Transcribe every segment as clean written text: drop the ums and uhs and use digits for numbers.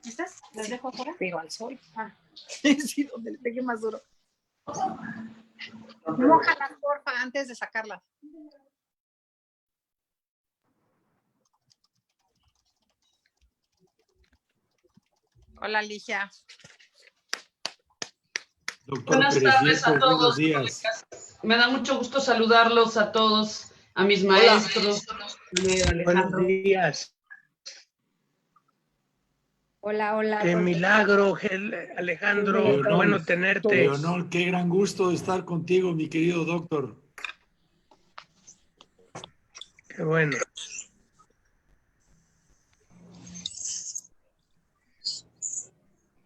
¿Estas? ¿Las Sí, dejo afuera? pero al sol. Ah. Sí, donde le pegue más duro. Mójalas, porfa, antes de sacarlas. Hola, Ligia. Doctor Buenas tardes a Pereciento, buenos todos, días. colegas. Me da mucho gusto saludarlos a todos, a mis maestros. Buenos días. Hola, hola. Qué milagro, Alejandro. Leonor, Bueno tenerte. Leonor, qué gran gusto estar contigo, mi querido doctor. Qué bueno.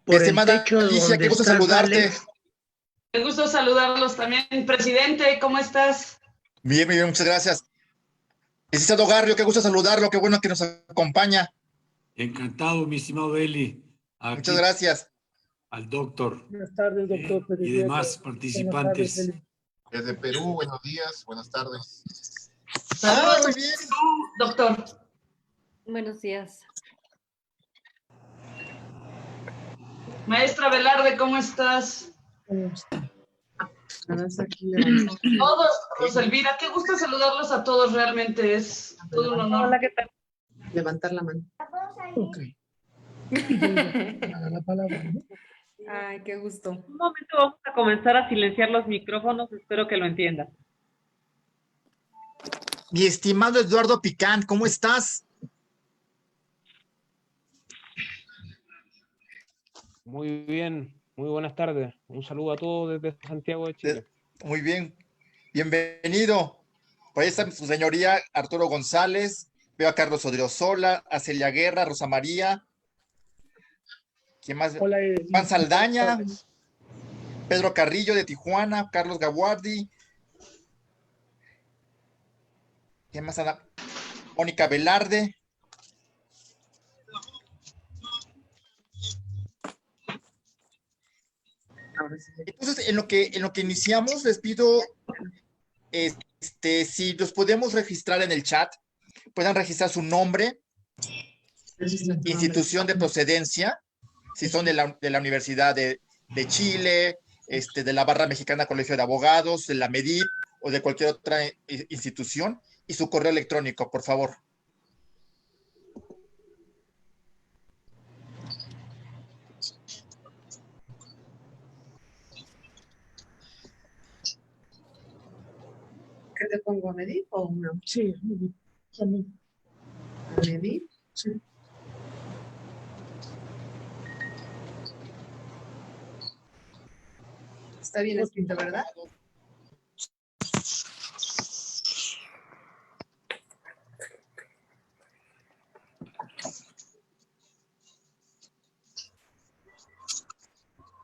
Por el Estimada techo Alicia, donde qué gusto estás, saludarte. Vale. Me gusta saludarlos también. Presidente, ¿cómo estás? Bien, muy bien, muchas gracias. Licenciado Garrio, qué gusto saludarlo, qué bueno que nos acompaña. Encantado, mi estimado Eli. Aquí Muchas gracias. al doctor Buenas tardes, doctor. y demás participantes. Desde Perú, buenos días, buenas tardes. Saludos muy a bien. tú, doctor. Buenos días. Maestra Velarde, ¿cómo estás? Todos, Rosa Elvira, qué gusto saludarlos a todos, realmente es todo un honor. Hola, ¿qué tal? Levantar la mano. Ok. A la palabra, ¿no? Ay, qué gusto. Un momento, vamos a comenzar a silenciar los micrófonos, espero que lo entiendan. Mi estimado Eduardo Picán, ¿cómo estás? Muy bien, muy buenas tardes. Un saludo a todos desde Santiago de Chile. Muy bien, bienvenido. Por ahí está su señoría Arturo González, veo a Carlos Odriozola, a Celia Guerra, Rosa María. ¿Quién más? Hola, Juan Saldaña, Pedro Carrillo de Tijuana, Carlos Gaguardi. ¿Quién más anda? Mónica Velarde. Entonces, en lo que iniciamos, les pido, si los podemos registrar en el chat, puedan registrar su nombre, institución de procedencia, si son de la Universidad de Chile, de la Barra Mexicana Colegio de Abogados, de la MEDIP o de cualquier otra institución, y su correo electrónico, por favor. ¿Qué te pongo, a medir o una? Sí, también. ¿A medir? Sí. Está bien escrito, ¿verdad?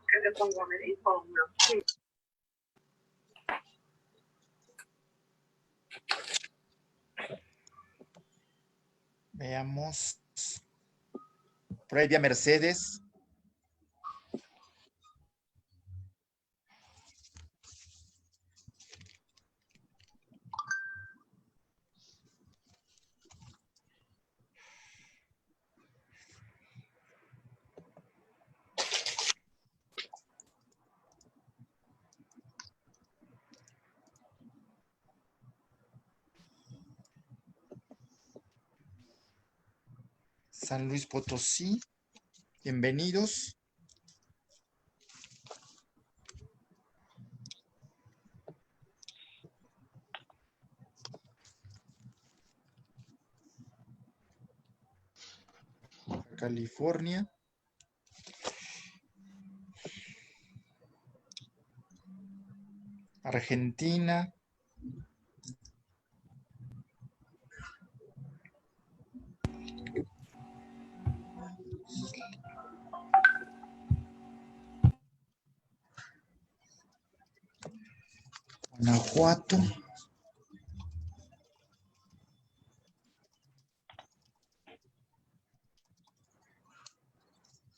¿Qué te pongo, a medir o una? Sí. Veamos. Por ahí vía Mercedes. San Luis Potosí. Bienvenidos. California. Argentina. Guanajuato.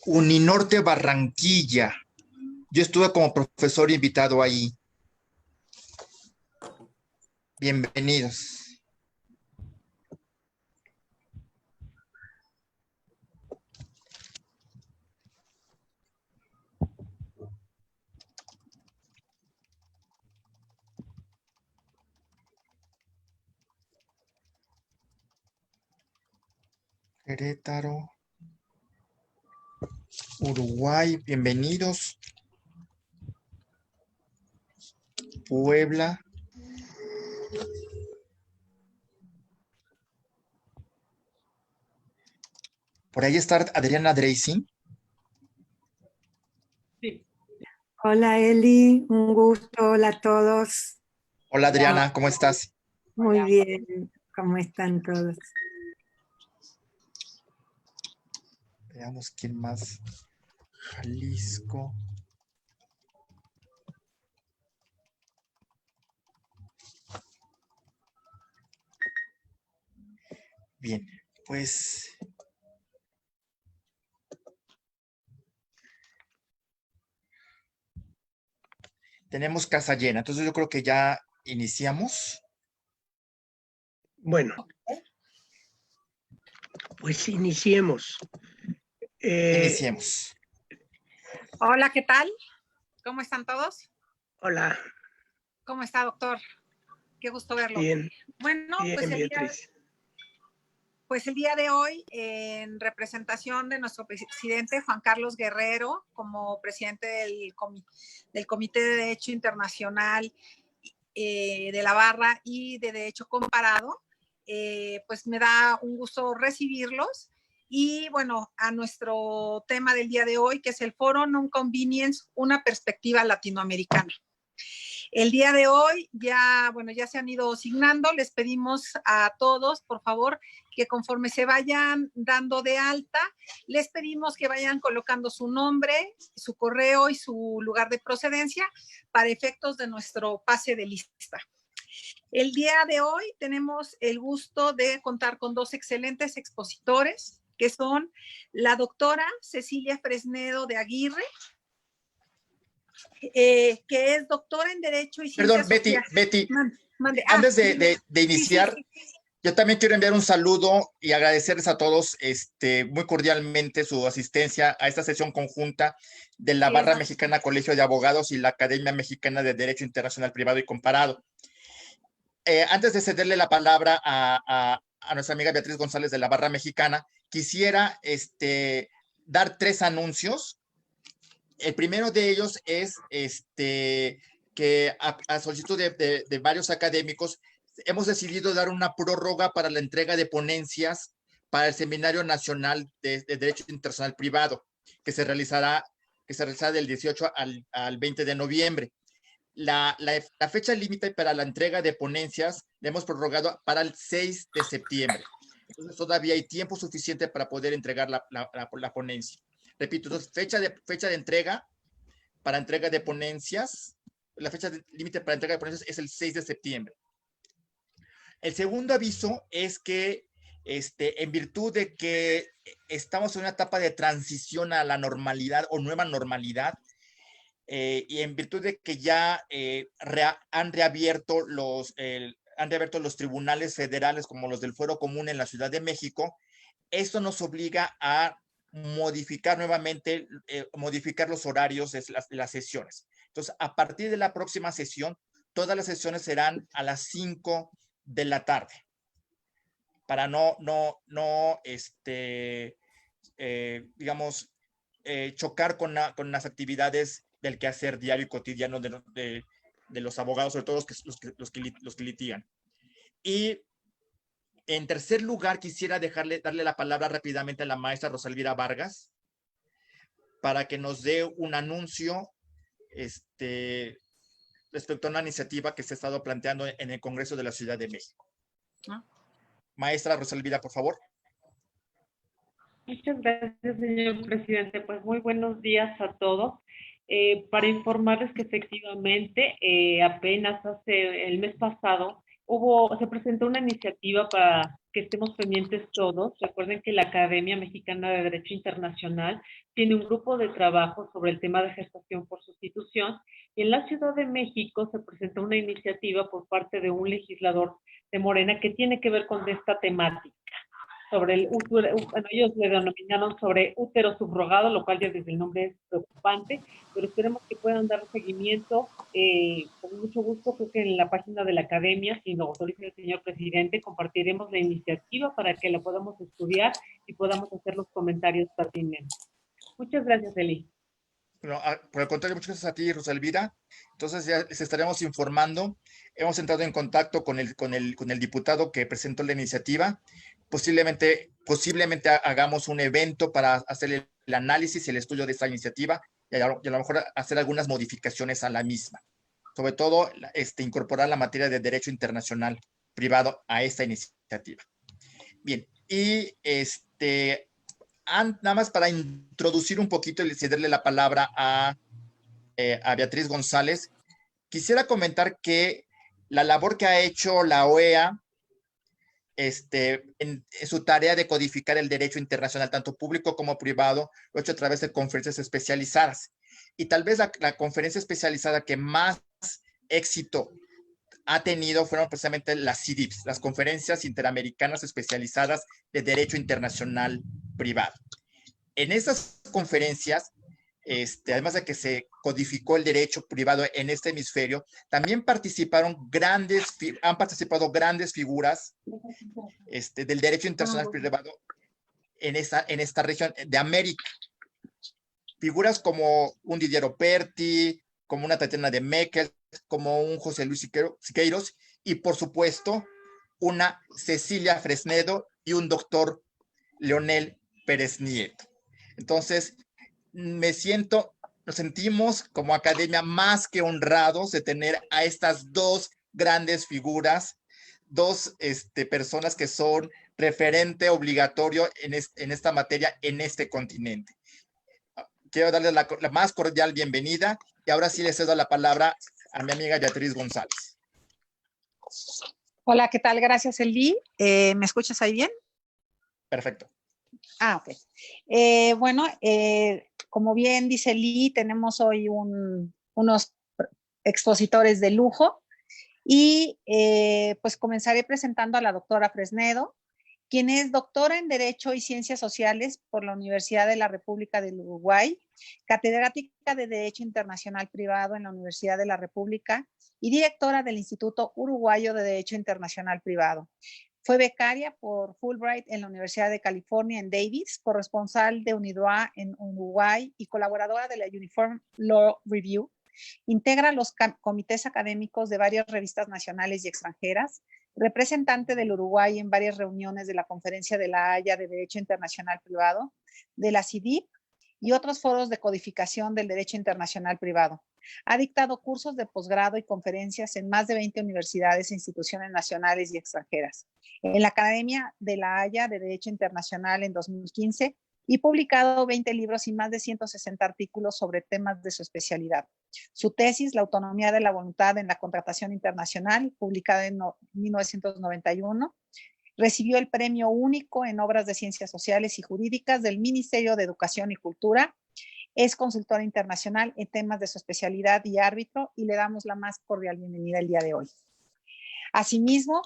Uninorte Barranquilla. Yo estuve como profesor invitado ahí. Bienvenidos. Querétaro, Uruguay, bienvenidos. Puebla. Por ahí está Adriana Dreising. Sí. Hola Eli, un gusto, hola a todos. Hola Adriana, ¿cómo estás? Muy bien, ¿cómo están todos? Veamos quién más. Jalisco. Bien, pues tenemos casa llena, entonces yo creo que ya iniciamos. Bueno, pues iniciemos. Iniciemos. Hola, ¿qué tal? ¿Cómo están todos? Hola, ¿Cómo está, doctor? Qué gusto verlo. bien, Bueno, bien, Beatriz. Pues el día de hoy, en representación de nuestro presidente Juan Carlos Guerrero, como presidente del Comité de Derecho Internacional de la Barra y de Derecho Comparado, pues me da un gusto recibirlos. Y bueno, a nuestro tema del día de hoy, que es el Foro Non-Convenience, una perspectiva latinoamericana. El día de hoy ya se han ido asignando. Les pedimos a todos, por favor, que conforme se vayan dando de alta, les pedimos que vayan colocando su nombre, su correo y su lugar de procedencia para efectos de nuestro pase de lista. El día de hoy tenemos el gusto de contar con dos excelentes expositores, que son la doctora Cecilia Fresnedo de Aguirre, que es doctora en Derecho y Ciencias Sociales. Betty, Mande. Antes de iniciar, sí. Yo también quiero enviar un saludo y agradecerles a todos muy cordialmente su asistencia a esta sesión conjunta de la Barra Mexicana Colegio de Abogados y la Academia Mexicana de Derecho Internacional Privado y Comparado. Antes de cederle la palabra a nuestra amiga Beatriz González de la Barra Mexicana, quisiera dar 3 anuncios. El primero de ellos es que a solicitud de varios académicos hemos decidido dar una prórroga para la entrega de ponencias para el Seminario Nacional de Derecho Internacional Privado, que se realizará del 18 al 20 de noviembre. La fecha límite para la entrega de ponencias la hemos prorrogado para el 6 de septiembre. Entonces todavía hay tiempo suficiente para poder entregar la ponencia. Repito, entonces, fecha de entrega para entrega de ponencias, la fecha límite para entrega de ponencias es el 6 de septiembre. El segundo aviso es que en virtud de que estamos en una etapa de transición a la normalidad o nueva normalidad, y en virtud de que ya han reabierto los tribunales federales como los del Fuero Común en la Ciudad de México, esto nos obliga a modificar nuevamente, modificar los horarios de las sesiones. Entonces, a partir de la próxima sesión, todas las sesiones serán a las 5 de la tarde, para chocar con las actividades del quehacer diario y cotidiano de los abogados, sobre todo los que litigan. Y en tercer lugar, quisiera darle la palabra rápidamente a la maestra Rosa Elvira Vargas para que nos dé un anuncio respecto a una iniciativa que se ha estado planteando en el Congreso de la Ciudad de México. Maestra Rosa Elvira, por favor. Muchas gracias, señor presidente. Pues muy buenos días a todos. Para informarles que efectivamente apenas el mes pasado se presentó una iniciativa para que estemos pendientes todos. Recuerden que la Academia Mexicana de Derecho Internacional tiene un grupo de trabajo sobre el tema de gestación por sustitución, y en la Ciudad de México se presentó una iniciativa por parte de un legislador de Morena que tiene que ver con esta temática. sobre el útero, bueno, ellos le denominaron sobre útero subrogado, lo cual ya desde el nombre es preocupante, pero esperemos que puedan dar seguimiento. Con mucho gusto, creo que en la página de la academia, si nos autoriza el señor presidente, compartiremos la iniciativa para que la podamos estudiar y podamos hacer los comentarios pertinentes. Muchas gracias, Eli. Bueno, por el contrario, muchas gracias a ti, Rosa Elvira. Entonces ya les estaremos informando. Hemos entrado en contacto con el diputado que presentó la iniciativa. Posiblemente hagamos un evento para hacer el análisis y el estudio de esta iniciativa y a lo mejor hacer algunas modificaciones a la misma. Sobre todo, incorporar la materia de derecho internacional privado a esta iniciativa. Bien, y nada más para introducir un poquito y cederle la palabra a Beatriz González, quisiera comentar que la labor que ha hecho la OEA en su tarea de codificar el derecho internacional, tanto público como privado, lo ha hecho a través de conferencias especializadas. Y tal vez la conferencia especializada que más éxito ha tenido fueron precisamente las CIDIPs, las conferencias interamericanas especializadas de derecho internacional privado. En estas conferencias, además de que se codificó el derecho privado en este hemisferio, también han participado grandes figuras del derecho internacional privado en esta región de América. Figuras como un Didier Operti, como una Tatiana de Meckel, como un José Luis Siqueiros y, por supuesto, una Cecilia Fresnedo y un doctor Leonel Pérez Nieto. Entonces, nos sentimos como academia más que honrados de tener a estas dos grandes figuras, dos personas que son referente obligatorio en esta materia en este continente. Quiero darle la más cordial bienvenida y ahora sí le cedo la palabra a mi amiga Beatriz González. Hola, ¿qué tal? Gracias, Eli. ¿Me escuchas ahí bien? Perfecto. Ok. Bueno, como bien dice Eli, tenemos hoy unos expositores de lujo y pues comenzaré presentando a la doctora Fresnedo, quien es doctora en Derecho y Ciencias Sociales por la Universidad de la República del Uruguay, catedrática de Derecho Internacional Privado en la Universidad de la República y directora del Instituto Uruguayo de Derecho Internacional Privado. Fue becaria por Fulbright en la Universidad de California en Davis, corresponsal de UNIDROIT en Uruguay y colaboradora de la Uniform Law Review. Integra los comités académicos de varias revistas nacionales y extranjeras, representante del Uruguay en varias reuniones de la Conferencia de la Haya de Derecho Internacional Privado, de la CIDIP y otros foros de codificación del derecho internacional privado. Ha dictado cursos de posgrado y conferencias en más de 20 universidades e instituciones nacionales y extranjeras. En la Academia de la Haya de Derecho Internacional en 2015 y publicado 20 libros y más de 160 artículos sobre temas de su especialidad. Su tesis, La autonomía de la voluntad en la contratación internacional, publicada en 1991, recibió el premio único en obras de ciencias sociales y jurídicas del Ministerio de Educación y Cultura. Es consultora internacional en temas de su especialidad y árbitro y le damos la más cordial bienvenida el día de hoy. Asimismo,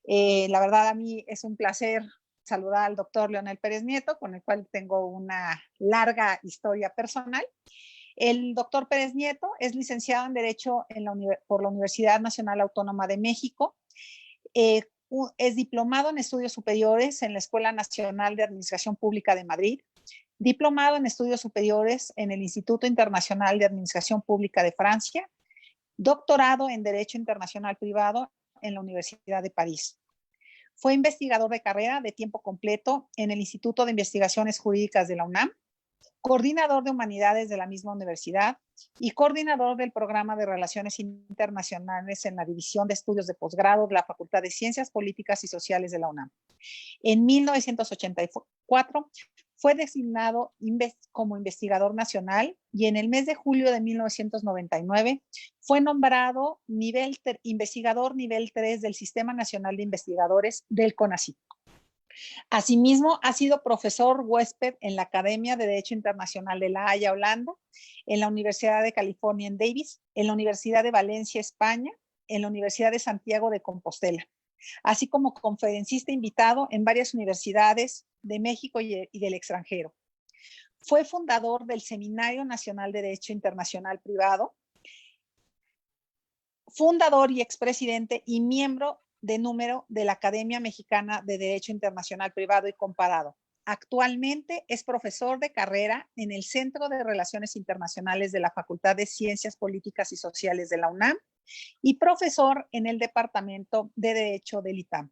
la verdad a mí es un placer saludar al doctor Leonel Pérez Nieto, con el cual tengo una larga historia personal. El doctor Pérez Nieto es licenciado en Derecho por la Universidad Nacional Autónoma de México. Es diplomado en Estudios Superiores en la Escuela Nacional de Administración Pública de Madrid. Diplomado en Estudios Superiores en el Instituto Internacional de Administración Pública de Francia. Doctorado en Derecho Internacional Privado en la Universidad de París. Fue investigador de carrera de tiempo completo en el Instituto de Investigaciones Jurídicas de la UNAM, coordinador de humanidades de la misma universidad y coordinador del programa de Relaciones Internacionales en la División de Estudios de Posgrado de la Facultad de Ciencias Políticas y Sociales de la UNAM. En 1984 fue designado como investigador nacional y en el mes de julio de 1999 fue nombrado investigador nivel 3 del Sistema Nacional de Investigadores del CONACYT. Asimismo, ha sido profesor huésped en la Academia de Derecho Internacional de La Haya, Holanda, en la Universidad de California en Davis, en la Universidad de Valencia, España, en la Universidad de Santiago de Compostela. así como conferencista invitado en varias universidades de México y del extranjero. Fue fundador del Seminario Nacional de Derecho Internacional Privado, fundador y expresidente y miembro de número de la Academia Mexicana de Derecho Internacional Privado y Comparado. Actualmente es profesor de carrera en el Centro de Relaciones Internacionales de la Facultad de Ciencias Políticas y Sociales de la UNAM y profesor en el Departamento de Derecho del ITAM.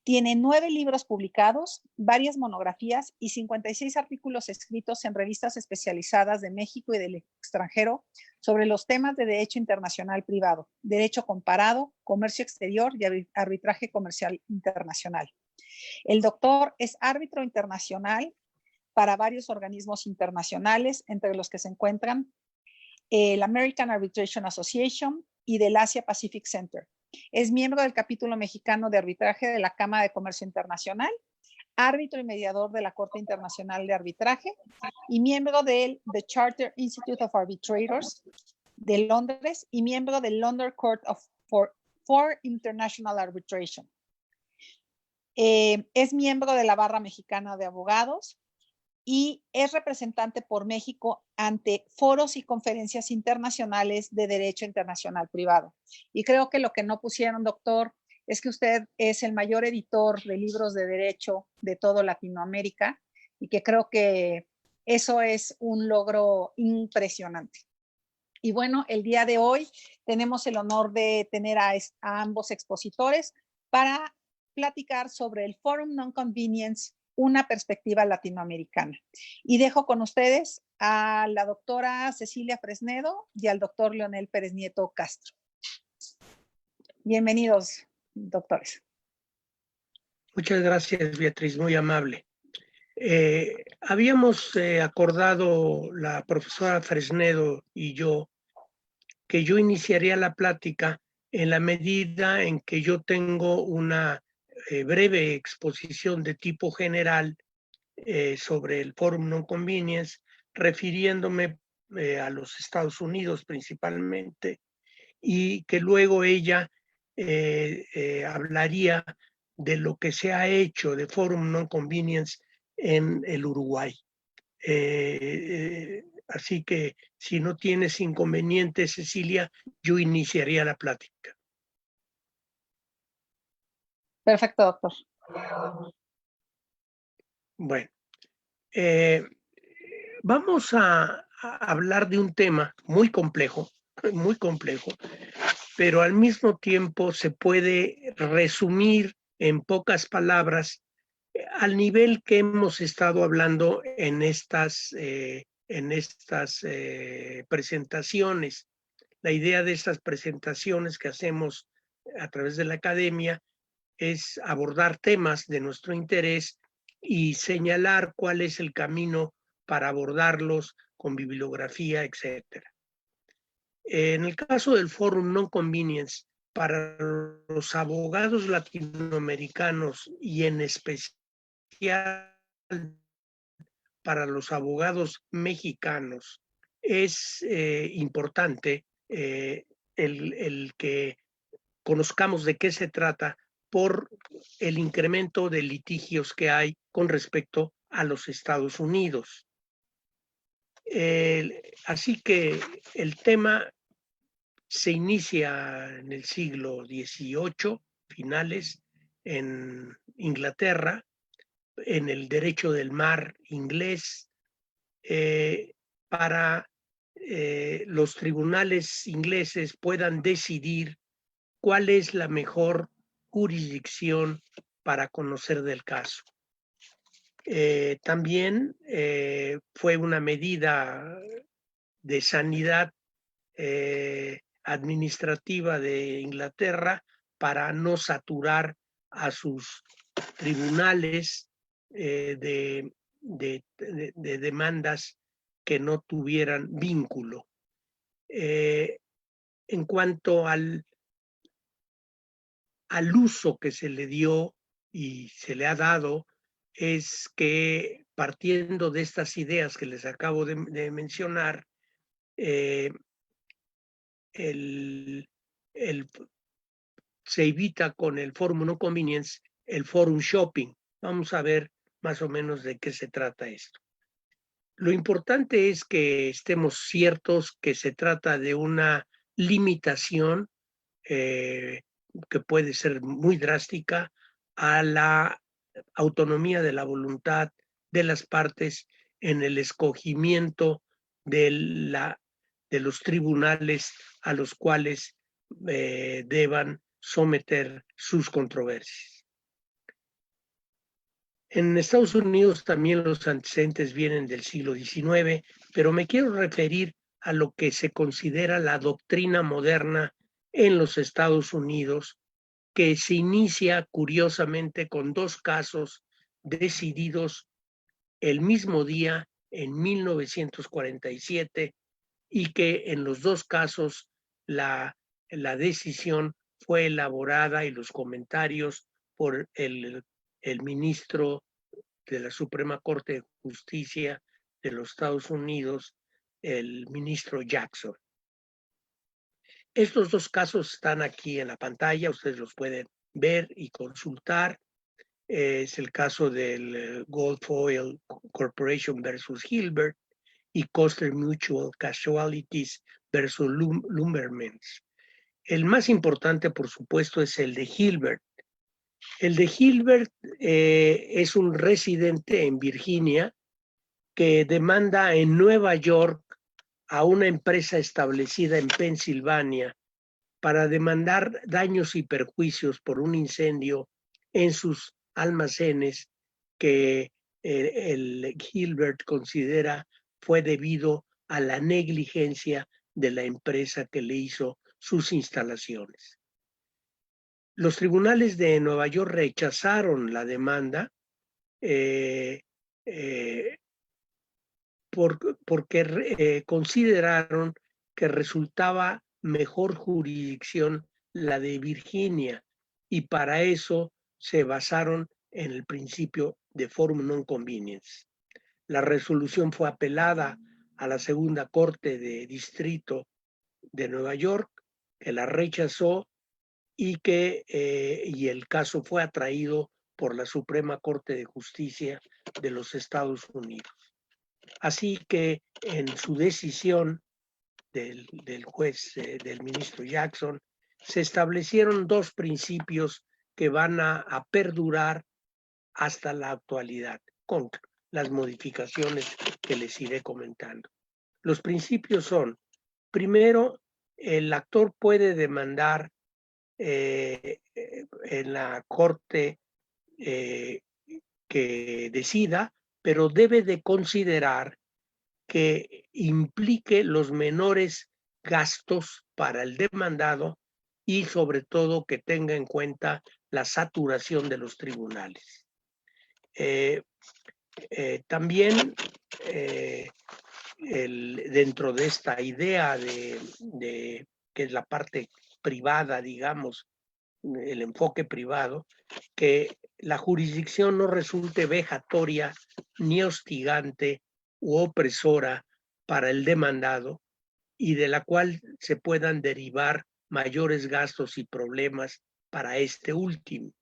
Tiene 9 libros publicados, varias monografías y 56 artículos escritos en revistas especializadas de México y del extranjero sobre los temas de derecho internacional privado, derecho comparado, comercio exterior y arbitraje comercial internacional. El doctor es árbitro internacional para varios organismos internacionales, entre los que se encuentran el American Arbitration Association y del Asia Pacific Center. Es miembro del capítulo mexicano de arbitraje de la Cámara de Comercio Internacional, árbitro y mediador de la Corte Internacional de Arbitraje y miembro del The Charter Institute of Arbitrators de Londres y miembro del London Court for International Arbitration. Es miembro de la Barra Mexicana de Abogados y es representante por México ante foros y conferencias internacionales de derecho internacional privado. Y creo que lo que no pusieron, doctor, es que usted es el mayor editor de libros de derecho de toda Latinoamérica y que creo que eso es un logro impresionante. Y bueno, el día de hoy tenemos el honor de tener a ambos expositores para platicar sobre el Forum Non-Convenience, una perspectiva latinoamericana. Y dejo con ustedes a la doctora Cecilia Fresnedo y al doctor Leonel Pérez Nieto Castro. Bienvenidos, doctores. Muchas gracias, Beatriz, muy amable. Habíamos acordado, la profesora Fresnedo y yo, que yo iniciaría la plática en la medida en que yo tengo una breve exposición de tipo general sobre el Forum Non-Convenience, refiriéndome a los Estados Unidos principalmente, y que luego ella hablaría de lo que se ha hecho de Forum Non-Convenience en el Uruguay. Así que si no tienes inconveniente, Cecilia, yo iniciaría la plática. Perfecto, doctor. Bueno, vamos a hablar de un tema muy complejo, pero al mismo tiempo se puede resumir en pocas palabras al nivel que hemos estado hablando en estas presentaciones. La idea de estas presentaciones que hacemos a través de la academia es abordar temas de nuestro interés y señalar cuál es el camino para abordarlos con bibliografía, etc. En el caso del Forum Non-Convenience, para los abogados latinoamericanos y en especial para los abogados mexicanos, es importante el que conozcamos de qué se trata por el incremento de litigios que hay con respecto a los Estados Unidos. Así que el tema se inicia en el siglo XVIII, finales, en Inglaterra, en el derecho del mar inglés, para los tribunales ingleses puedan decidir cuál es la mejor jurisdicción para conocer del caso. También fue una medida de sanidad administrativa de Inglaterra para no saturar a sus tribunales de demandas que no tuvieran vínculo. En cuanto al uso que se le dio y se le ha dado, es que partiendo de estas ideas que les acabo de mencionar, el se evita con el Forum Non Convenience el Forum Shopping. Vamos a ver más o menos de qué se trata esto. Lo importante es que estemos ciertos que se trata de una limitación que puede ser muy drástica a la autonomía de la voluntad de las partes en el escogimiento de los tribunales a los cuales deban someter sus controversias. En Estados Unidos también los antecedentes vienen del siglo XIX, pero me quiero referir a lo que se considera la doctrina moderna en los Estados Unidos, que se inicia curiosamente con dos casos decididos el mismo día en 1947 y que en los dos casos la decisión fue elaborada y los comentarios por el ministro de la Suprema Corte de Justicia de los Estados Unidos, el ministro Jackson. Estos dos casos están aquí en la pantalla, ustedes los pueden ver y consultar. Es el caso del Gulf Oil Corporation versus Hilbert y Coster Mutual Casualties versus Lumbermans. El más importante, por supuesto, es el de Hilbert. El de Hilbert es un residente en Virginia que demanda en Nueva York a una empresa establecida en Pensilvania para demandar daños y perjuicios por un incendio en sus almacenes que el Hilbert considera fue debido a la negligencia de la empresa que le hizo sus instalaciones. Los tribunales de Nueva York rechazaron la demanda porque consideraron que resultaba mejor jurisdicción la de Virginia y para eso se basaron en el principio de Forum Non Convenience. La resolución fue apelada a la Segunda Corte de Distrito de Nueva York, que la rechazó y el caso fue atraído por la Suprema Corte de Justicia de los Estados Unidos. Así que en su decisión del juez, del ministro Jackson, se establecieron dos principios que van a perdurar hasta la actualidad, con las modificaciones que les iré comentando. Los principios son, primero, el actor puede demandar en la corte que decida, pero debe de considerar que implique los menores gastos para el demandado y sobre todo que tenga en cuenta la saturación de los tribunales. También dentro de esta idea de que es la parte privada, digamos, el enfoque privado, que la jurisdicción no resulte vejatoria ni hostigante u opresora para el demandado y de la cual se puedan derivar mayores gastos y problemas para este último.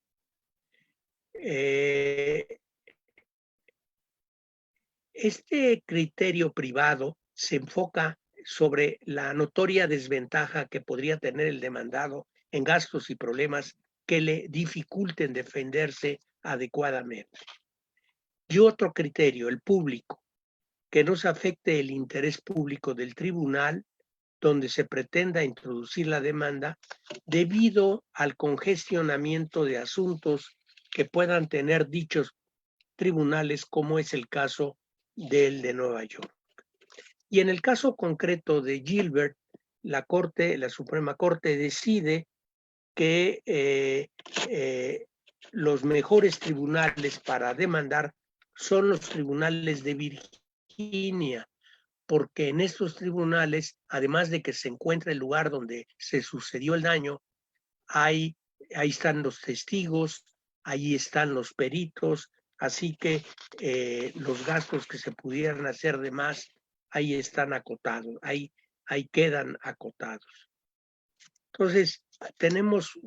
Este criterio privado se enfoca sobre la notoria desventaja que podría tener el demandado en gastos y problemas que le dificulten defenderse adecuadamente. Y otro criterio, el público, que no se afecte el interés público del tribunal donde se pretenda introducir la demanda debido al congestionamiento de asuntos que puedan tener dichos tribunales, como es el caso del de Nueva York. Y en el caso concreto de Gilbert, la Suprema Corte decide que los mejores tribunales para demandar son los tribunales de Virginia, porque en estos tribunales, además de que se encuentra el lugar donde se sucedió el daño, ahí están los testigos, ahí están los peritos, así que los gastos que se pudieran hacer de más, ahí están acotados, ahí quedan acotados. Entonces, tenemos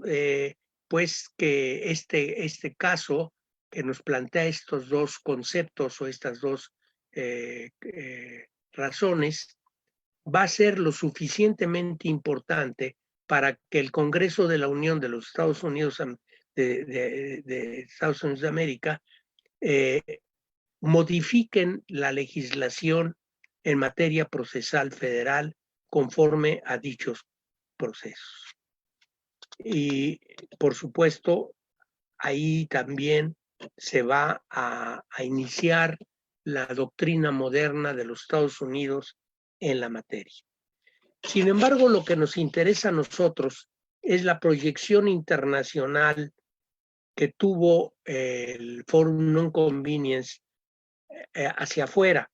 pues que este caso que nos plantea estos dos conceptos o estas dos razones va a ser lo suficientemente importante para que el Congreso de la Unión de los Estados Unidos de Estados Unidos de América modifiquen la legislación en materia procesal federal conforme a dichos procesos. Y por supuesto, ahí también se va a iniciar la doctrina moderna de los Estados Unidos en la materia. Sin embargo, lo que nos interesa a nosotros es la proyección internacional que tuvo el Forum Non-Convenience hacia afuera.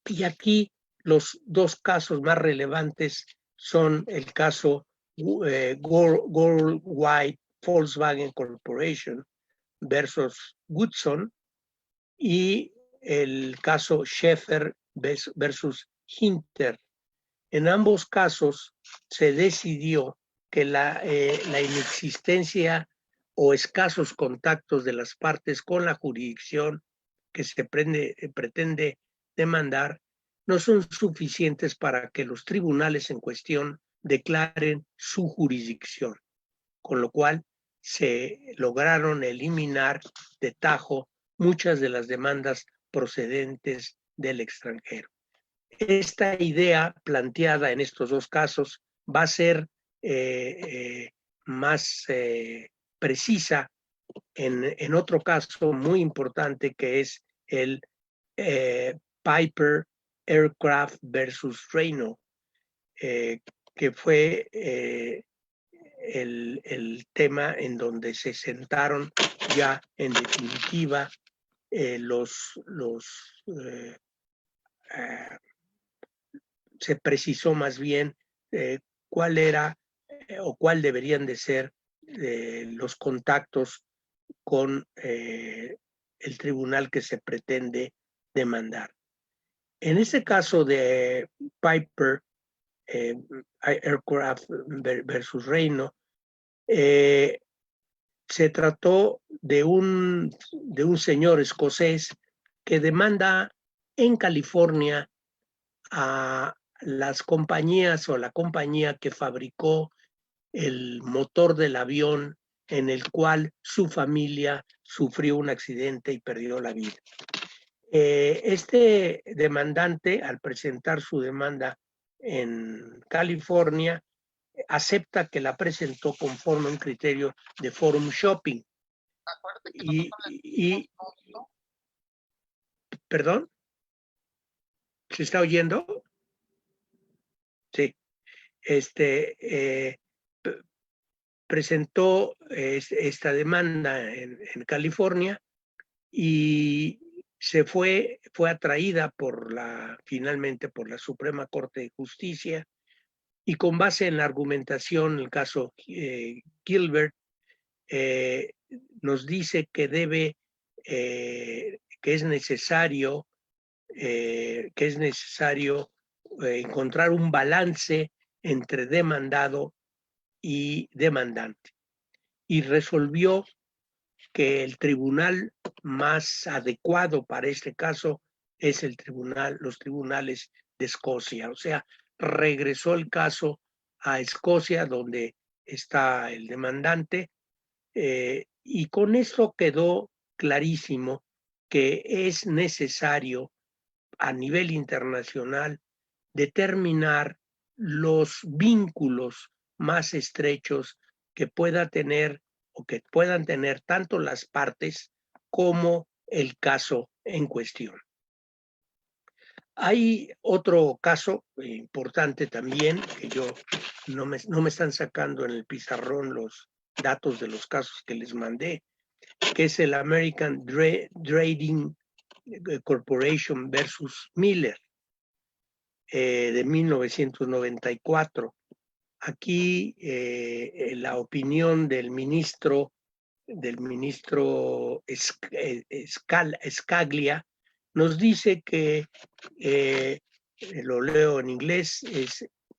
Y aquí los dos casos más relevantes son el caso Worldwide Volkswagen Corporation versus Goodson y el caso Schaeffer versus Hinter. En ambos casos se decidió que la inexistencia o escasos contactos de las partes con la jurisdicción que se pretende demandar no son suficientes para que los tribunales en cuestión declaren su jurisdicción, con lo cual se lograron eliminar de tajo muchas de las demandas procedentes del extranjero. Esta idea planteada en estos dos casos va a ser más precisa en otro caso muy importante que es el Piper Aircraft versus Renault, que fue el tema en donde se sentaron ya en definitiva se precisó más bien cuál era o cuál deberían de ser los contactos con el tribunal que se pretende demandar. En este caso de Piper Aircraft versus Renault, se trató de un señor escocés que demanda en California a las compañías o la compañía que fabricó el motor del avión en el cual su familia sufrió un accidente y perdió la vida. Este demandante, al presentar su demanda en California, acepta que la presentó conforme a un criterio de forum shopping. ¿Perdón? ¿Se está oyendo? Sí. Presentó esta demanda en California y fue atraída finalmente por la Suprema Corte de Justicia, y con base en la argumentación, el caso Gilbert, nos dice que es necesario encontrar un balance entre demandado y demandante, y resolvió que el tribunal más adecuado para este caso es los tribunales de Escocia. O sea, regresó el caso a Escocia, donde está el demandante, y con esto quedó clarísimo que es necesario a nivel internacional determinar los vínculos más estrechos que puedan tener tanto las partes como el caso en cuestión. Hay otro caso importante también, que no me están sacando en el pizarrón los datos de los casos que les mandé, que es el American Trading Corporation versus Miller de 1994. Aquí la opinión del ministro Scaglia nos dice que, lo leo en inglés,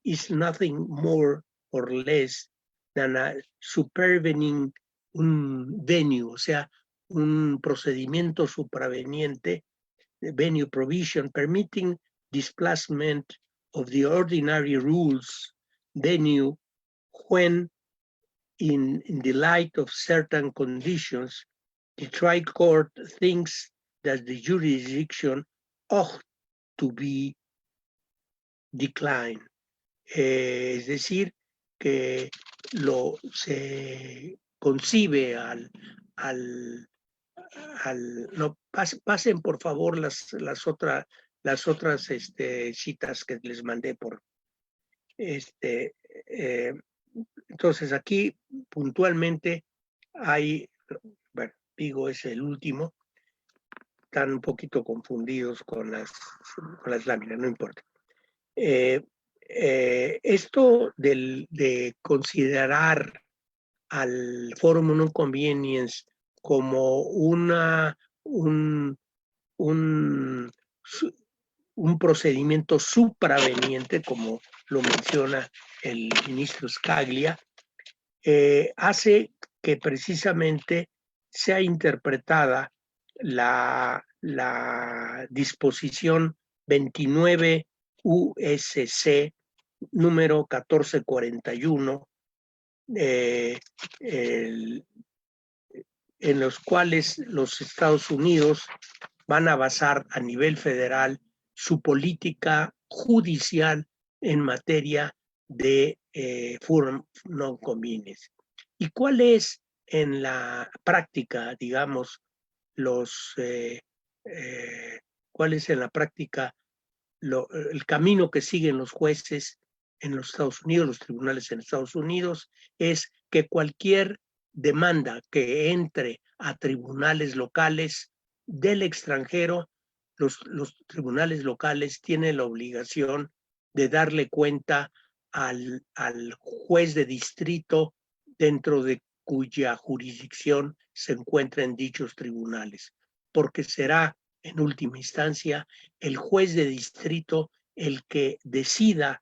is nothing more or less supervening un venue, o sea, un procedimiento supraveniente, venue provision, permitting displacement of the ordinary rules venue when in the light of certain conditions, the trial court thinks that the jurisdiction ought to be declined. Es decir, que se concibe no, pasen por favor las otras citas que les mandé por entonces aquí puntualmente hay, bueno, Vigo es el último, están un poquito confundidos con las láminas, no importa. Esto de considerar al Forum Non Convenience como un procedimiento supraveniente, como lo menciona el ministro Scaglia, hace que precisamente sea interpretada la disposición 29 USC número 1441, en los cuales los Estados Unidos van a basar a nivel federal su política judicial en materia de Forum Non Convenience. ¿Y cuál es en la práctica, digamos, cuál es en la práctica el camino que siguen los jueces en los Estados Unidos, los tribunales en Estados Unidos? Es que cualquier demanda que entre a tribunales locales del extranjero, los tribunales locales tienen la obligación de darle cuenta al juez de distrito dentro de cuya jurisdicción se encuentran dichos tribunales, porque será en última instancia el juez de distrito el que decida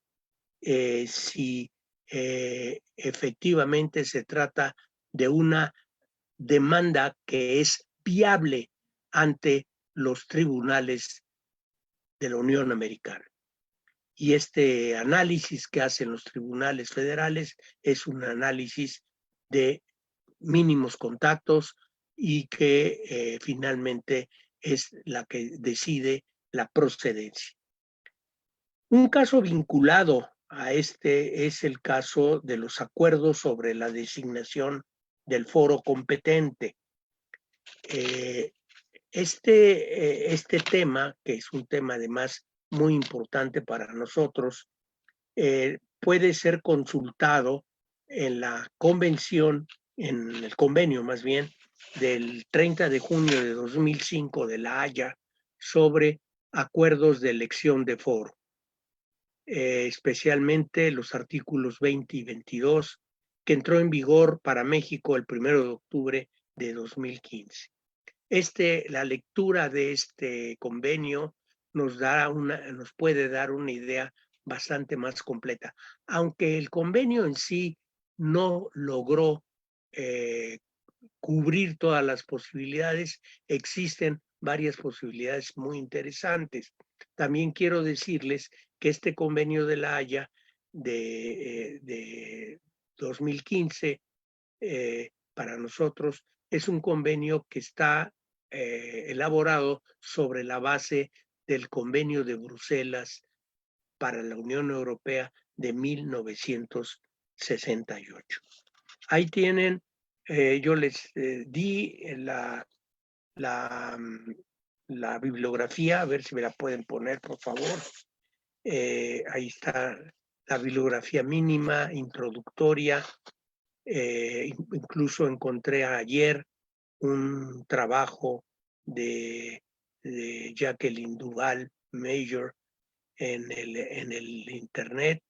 si efectivamente se trata de una demanda que es viable ante los tribunales de la Unión Americana. Y este análisis que hacen los tribunales federales es un análisis de mínimos contactos y que finalmente es la que decide la procedencia. Un caso vinculado a este es el caso de los acuerdos sobre la designación del foro competente. Este tema, que es un tema además muy importante para nosotros, puede ser consultado en la convención, en el convenio más bien, del 30 de junio de 2005 de La Haya sobre acuerdos de elección de foro, especialmente los artículos 20 y 22, que entró en vigor para México el 1 de octubre de 2015. La lectura de este convenio nos puede dar una idea bastante más completa. Aunque el convenio en sí no logró cubrir todas las posibilidades, existen varias posibilidades muy interesantes. También quiero decirles que este convenio de La Haya de 2015 para nosotros es un convenio que está elaborado sobre la base del convenio de Bruselas para la Unión Europea de 1968. Ahí tienen, yo les di la bibliografía, a ver si me la pueden poner, por favor. Ahí está la bibliografía mínima, introductoria. Incluso encontré ayer un trabajo de Jacqueline Duval Major en el internet,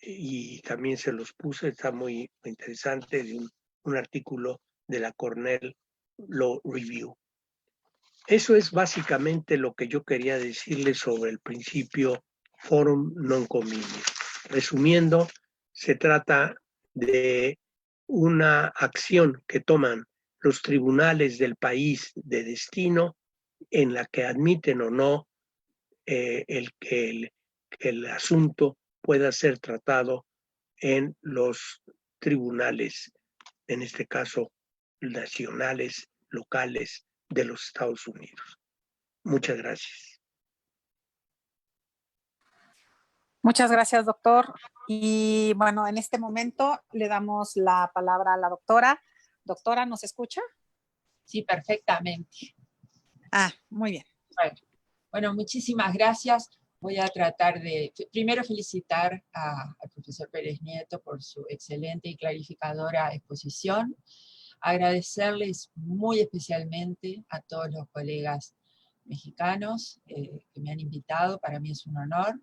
y también se los puse, está muy interesante, de un artículo de la Cornell Law Review. Eso es básicamente lo que yo quería decirles sobre el principio Forum Non Convenience. Resumiendo, se trata de una acción que toman los tribunales del país de destino en la que admiten o no que el asunto pueda ser tratado en los tribunales, en este caso nacionales, locales de los Estados Unidos. Muchas gracias. Muchas gracias, doctor. Y bueno, en este momento le damos la palabra a la doctora. Doctora, ¿nos escucha? Sí, perfectamente. Ah, muy bien. Bueno, muchísimas gracias. Voy a tratar de, primero, felicitar al profesor Pérez Nieto por su excelente y clarificadora exposición. Agradecerles muy especialmente a todos los colegas mexicanos que me han invitado. Para mí es un honor,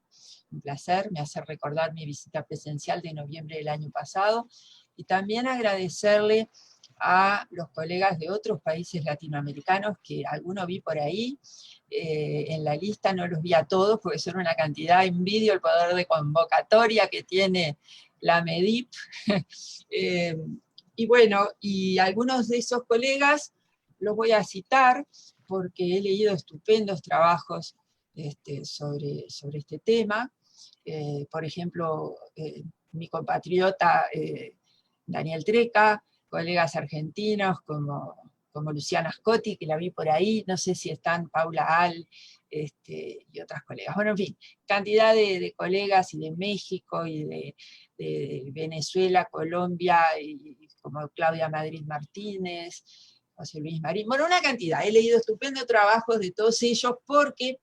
un placer. Me hace recordar mi visita presencial de noviembre del año pasado. Y también agradecerle a los colegas de otros países latinoamericanos, que algunos vi por ahí, en la lista no los vi a todos, porque son una cantidad, envidio el poder de convocatoria que tiene la MEDIP, y bueno, y algunos de esos colegas los voy a citar, porque he leído estupendos trabajos sobre este tema. Por ejemplo, mi compatriota Daniel Treca, colegas argentinos como Luciana Scotti, que la vi por ahí, no sé si están Paula Al y otras colegas. Bueno, en fin, cantidad de colegas y de México y de Venezuela, Colombia, y como Claudia Madrid Martínez, José Luis Marín, bueno, una cantidad. He leído estupendos trabajos de todos ellos porque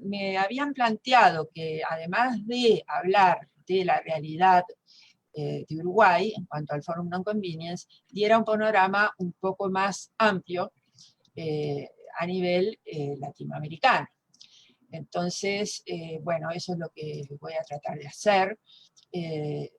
me habían planteado que además de hablar de la realidad de Uruguay, en cuanto al Forum Non-Convenience, diera un panorama un poco más amplio a nivel latinoamericano. Entonces, bueno, eso es lo que voy a tratar de hacer. Voy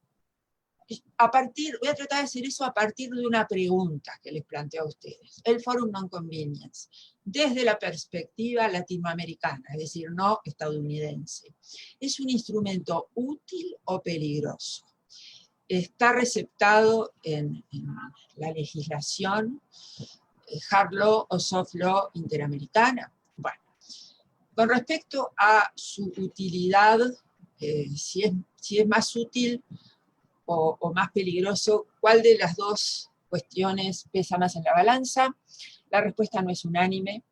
a tratar de hacer eso a partir de una pregunta que les planteo a ustedes. El Forum Non-Convenience, desde la perspectiva latinoamericana, es decir, no estadounidense, ¿es un instrumento útil o peligroso? ¿Está receptado en la legislación hard law o soft law interamericana? Bueno, con respecto a su utilidad, si es más útil o más peligroso, ¿cuál de las dos cuestiones pesa más en la balanza? La respuesta no es unánime.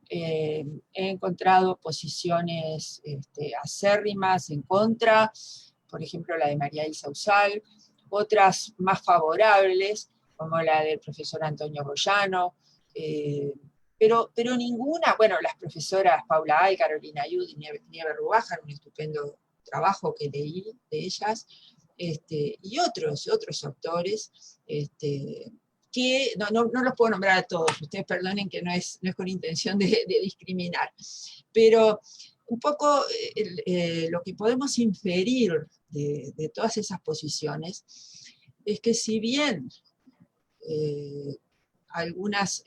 He encontrado posiciones acérrimas en contra, por ejemplo la de María Elsa Usal, otras más favorables, como la del profesor Antonio Boyano, pero ninguna, bueno, las profesoras Paula Ay, Carolina Ayud y Nieve Rubajar, un estupendo trabajo que leí de ellas, y otros autores, que no los puedo nombrar a todos, ustedes perdonen que no es con intención de discriminar, pero un poco lo que podemos inferir de todas esas posiciones es que si bien algunas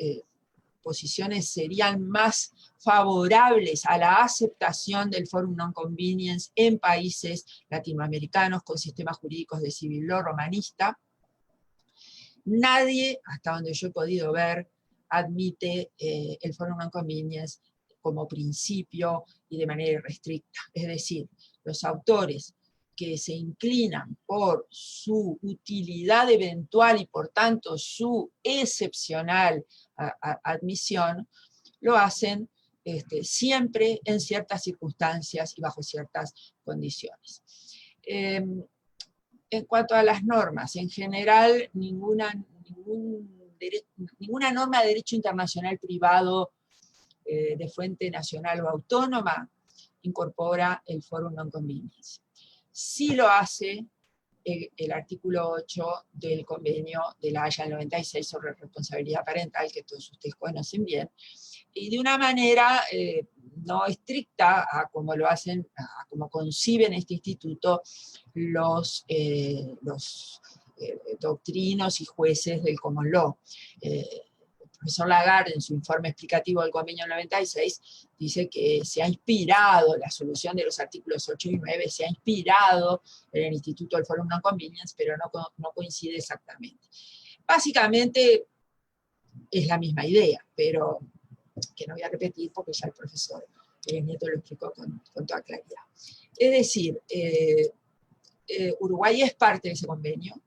posiciones serían más favorables a la aceptación del Forum Non-Convenience en países latinoamericanos con sistemas jurídicos de civil law romanista, nadie, hasta donde yo he podido ver, admite el Forum Non-Convenience como principio y de manera irrestricta. Es decir, los autores que se inclinan por su utilidad eventual y por tanto su excepcional admisión, lo hacen siempre en ciertas circunstancias y bajo ciertas condiciones. En cuanto a las normas, en general ninguna norma de derecho internacional privado de fuente nacional o autónoma incorpora el Forum Non-Convenience. Sí lo hace el artículo 8 del convenio de la Haya del 96 sobre responsabilidad parental, que todos ustedes conocen bien, y de una manera no estricta a como lo hacen, a como conciben este instituto los doctrinos y jueces del common law. profesor Lagarde, en su informe explicativo del convenio 96, dice que se ha inspirado, la solución de los artículos 8 y 9 se ha inspirado en el Instituto del Forum Non-Convenience, pero no coincide exactamente. Básicamente es la misma idea, pero que no voy a repetir porque ya el profesor Nieto lo explicó con toda claridad. Es decir, Uruguay es parte de ese convenio.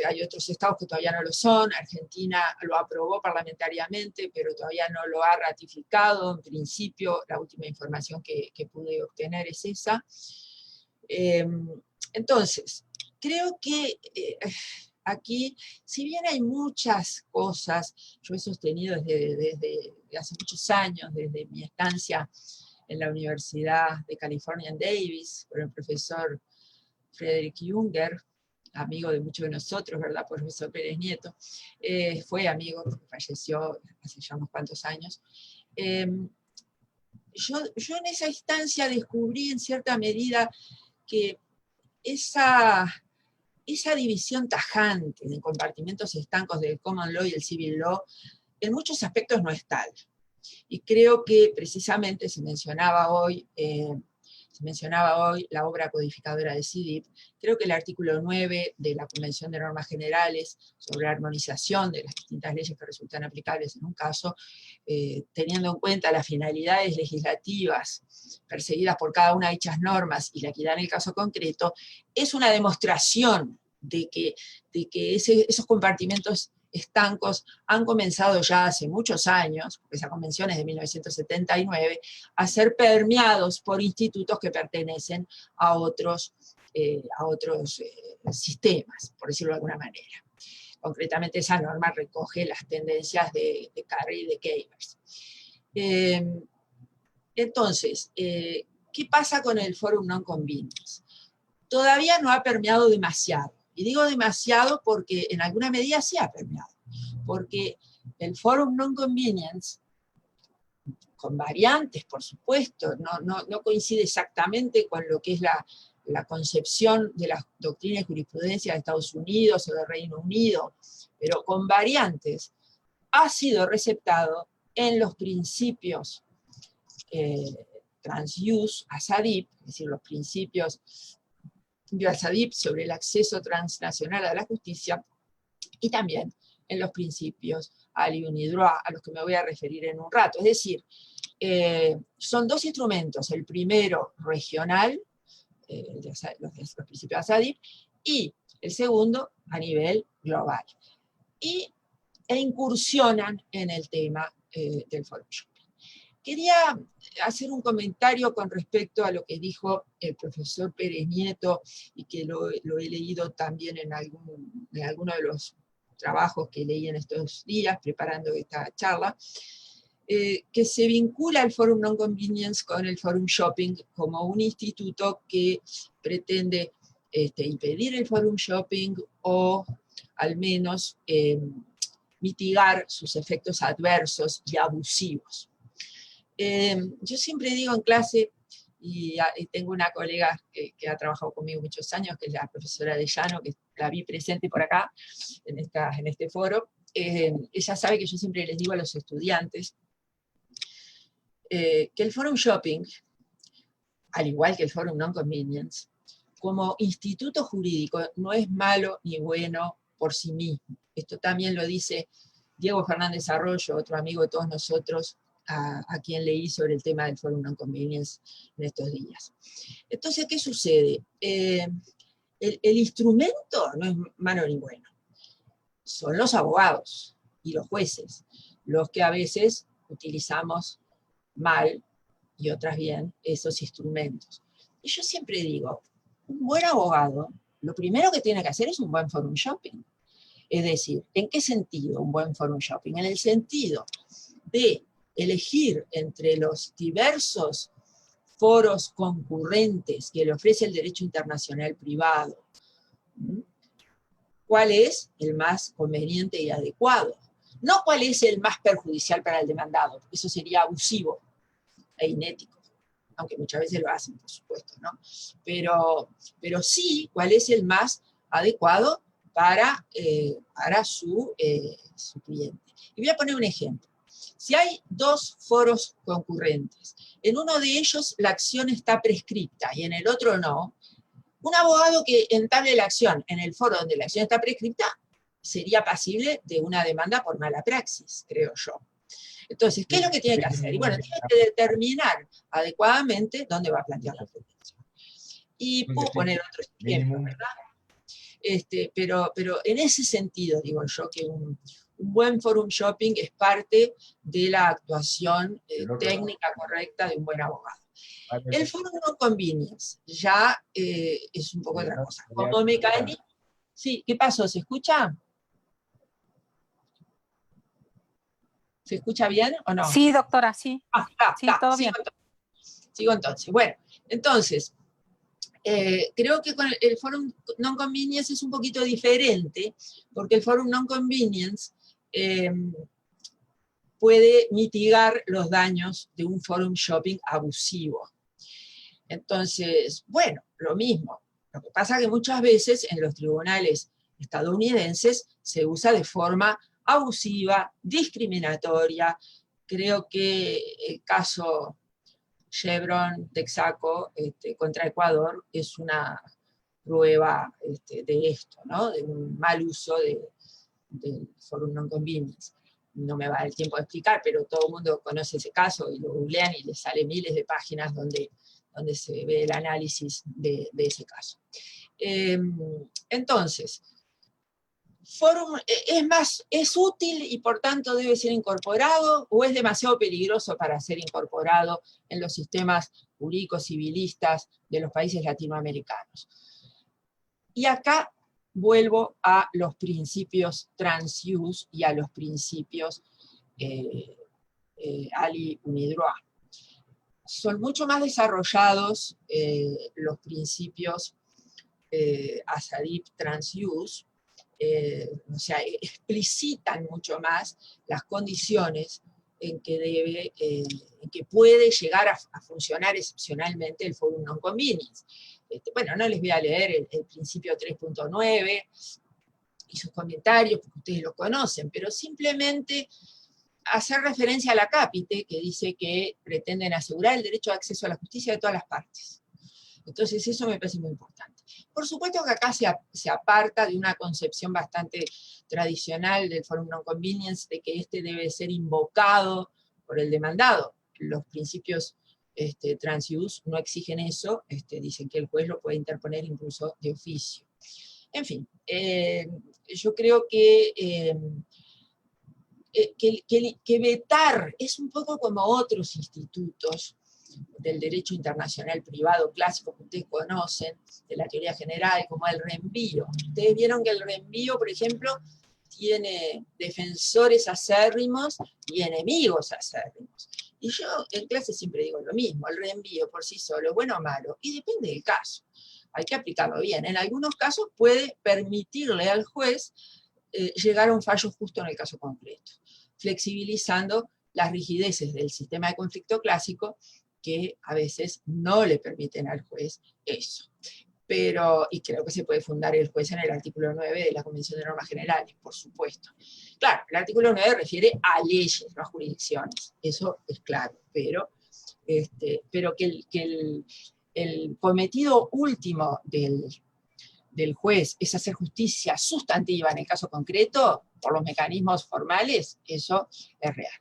Hay otros estados que todavía no lo son. Argentina lo aprobó parlamentariamente, pero todavía no lo ha ratificado. En principio, la última información que pude obtener es esa. Entonces, creo que aquí, si bien hay muchas cosas, yo he sostenido desde hace muchos años, desde mi estancia en la Universidad de California en Davis, por el profesor Frederick Junger, amigo de muchos de nosotros, ¿verdad? Profesor Pérez Nieto, fue amigo, porque falleció hace ya unos cuantos años. Yo en esa instancia descubrí en cierta medida que esa división tajante en compartimentos estancos del Common Law y el Civil Law, en muchos aspectos no es tal. Y creo que precisamente se mencionaba hoy la obra codificadora de CIDIP. Creo que el artículo 9 de la Convención de Normas Generales sobre la armonización de las distintas leyes que resultan aplicables en un caso, teniendo en cuenta las finalidades legislativas perseguidas por cada una de dichas normas y la equidad en el caso concreto, es una demostración de que esos compartimentos estancos han comenzado ya hace muchos años, porque esa convención es de 1979, a ser permeados por institutos que pertenecen a otros sistemas, por decirlo de alguna manera. Concretamente esa norma recoge las tendencias de Carey y de Keyers. Entonces, ¿qué pasa con el Forum Non-Convenience? Todavía no ha permeado demasiado. Y digo demasiado porque en alguna medida sí ha permeado. Porque el Forum Non-Convenience, con variantes, por supuesto, no coincide exactamente con lo que es la concepción de la doctrina y jurisprudencia de Estados Unidos o de Reino Unido, pero con variantes, ha sido receptado en los principios Trans-Ius ASADIP, es decir, los principios de ASADIP sobre el acceso transnacional a la justicia, y también en los principios Aliun y Droit, a los que me voy a referir en un rato. Es decir, son dos instrumentos, el primero regional, los principios ASADIP, y el segundo a nivel global. E incursionan en el tema del Forum Shopping. Quería hacer un comentario con respecto a lo que dijo el profesor Pérez Nieto, y que lo he leído también en alguno de los trabajos que leí en estos días preparando esta charla, que se vincula el Forum Non-Convenience con el Forum Shopping como un instituto que pretende impedir el Forum Shopping o al menos mitigar sus efectos adversos y abusivos. Yo siempre digo en clase, y tengo una colega que ha trabajado conmigo muchos años, que es la profesora de Llano, que la vi presente por acá, en este foro. Ella sabe que yo siempre les digo a los estudiantes que el Forum Shopping, al igual que el Forum Non-Convenience, como instituto jurídico no es malo ni bueno por sí mismo. Esto también lo dice Diego Fernández Arroyo, otro amigo de todos nosotros, a quien leí sobre el tema del Forum Non-Convenience en estos días. Entonces, ¿qué sucede? El instrumento no es malo ni bueno. Son los abogados y los jueces los que a veces utilizamos mal y otras bien esos instrumentos. Y yo siempre digo, un buen abogado, lo primero que tiene que hacer es un buen Forum Shopping. Es decir, ¿en qué sentido un buen Forum Shopping? En el sentido de elegir entre los diversos foros concurrentes que le ofrece el derecho internacional privado, cuál es el más conveniente y adecuado. No cuál es el más perjudicial para el demandado, porque eso sería abusivo e inético, aunque muchas veces lo hacen, por supuesto, ¿no? Pero sí cuál es el más adecuado para su cliente. Y voy a poner un ejemplo. Si hay dos foros concurrentes, en uno de ellos la acción está prescripta y en el otro no, un abogado que entable la acción en el foro donde la acción está prescripta sería pasible de una demanda por mala praxis, creo yo. Entonces, ¿qué es lo que tiene que hacer? Y bueno, tiene que determinar adecuadamente dónde va a plantear la prescripción. Y puedo poner otros ejemplos, ¿verdad? Pero en ese sentido, digo yo, que un buen forum shopping es parte de la actuación técnica correcta de un buen abogado. El forum non-convenience ya es un poco otra cosa. Como mecanismo... Sí, ¿qué pasó? ¿Se escucha? ¿Se escucha bien o no? Sí, doctora, sí. Sí, todo bien. Sigo entonces. Bueno, entonces, creo que con el forum non-convenience es un poquito diferente, porque el forum non-convenience puede mitigar los daños de un forum shopping abusivo. Entonces, bueno, lo mismo. Lo que pasa es que muchas veces en los tribunales estadounidenses se usa de forma abusiva, discriminatoria. Creo que el caso Chevron, Texaco, contra Ecuador es una prueba de esto, ¿no? De un mal uso del forum non-convenience. No me va el tiempo de explicar, pero todo el mundo conoce ese caso y lo googlean y les sale miles de páginas donde se ve el análisis de ese caso. Entonces, forum es útil y por tanto debe ser incorporado, o es demasiado peligroso para ser incorporado en los sistemas jurídicos civilistas de los países latinoamericanos. Y acá vuelvo a los principios trans-use y a los principios Ali Unidroit. Son mucho más desarrollados los principios ASADIP trans-use, o sea, explicitan mucho más las condiciones en que puede llegar a funcionar excepcionalmente el forum non-convenience. Bueno, no les voy a leer el principio 3.9 y sus comentarios, porque ustedes lo conocen, pero simplemente hacer referencia a la Capite, que dice que pretenden asegurar el derecho de acceso a la justicia de todas las partes. Entonces eso me parece muy importante. Por supuesto que acá se aparta de una concepción bastante tradicional del forum non-convenience, de que debe ser invocado por el demandado. Los principios trans-use no exigen eso, dicen que el juez lo puede interponer incluso de oficio. En fin, yo creo que vetar es un poco como otros institutos del derecho internacional privado clásico que ustedes conocen, de la teoría general, como el reenvío. Ustedes vieron que el reenvío, por ejemplo, tiene defensores acérrimos y enemigos acérrimos. Y yo en clase siempre digo lo mismo, el reenvío por sí solo, bueno o malo, y depende del caso. Hay que aplicarlo bien. En algunos casos puede permitirle al juez llegar a un fallo justo en el caso concreto, flexibilizando las rigideces del sistema de conflicto clásico que a veces no le permiten al juez eso. Y creo que se puede fundar el juez en el artículo 9 de la Convención de Normas Generales, por supuesto. Claro, el artículo 9 refiere a leyes, no a jurisdicciones, eso es claro, pero que el cometido último del juez es hacer justicia sustantiva en el caso concreto, por los mecanismos formales, eso es real.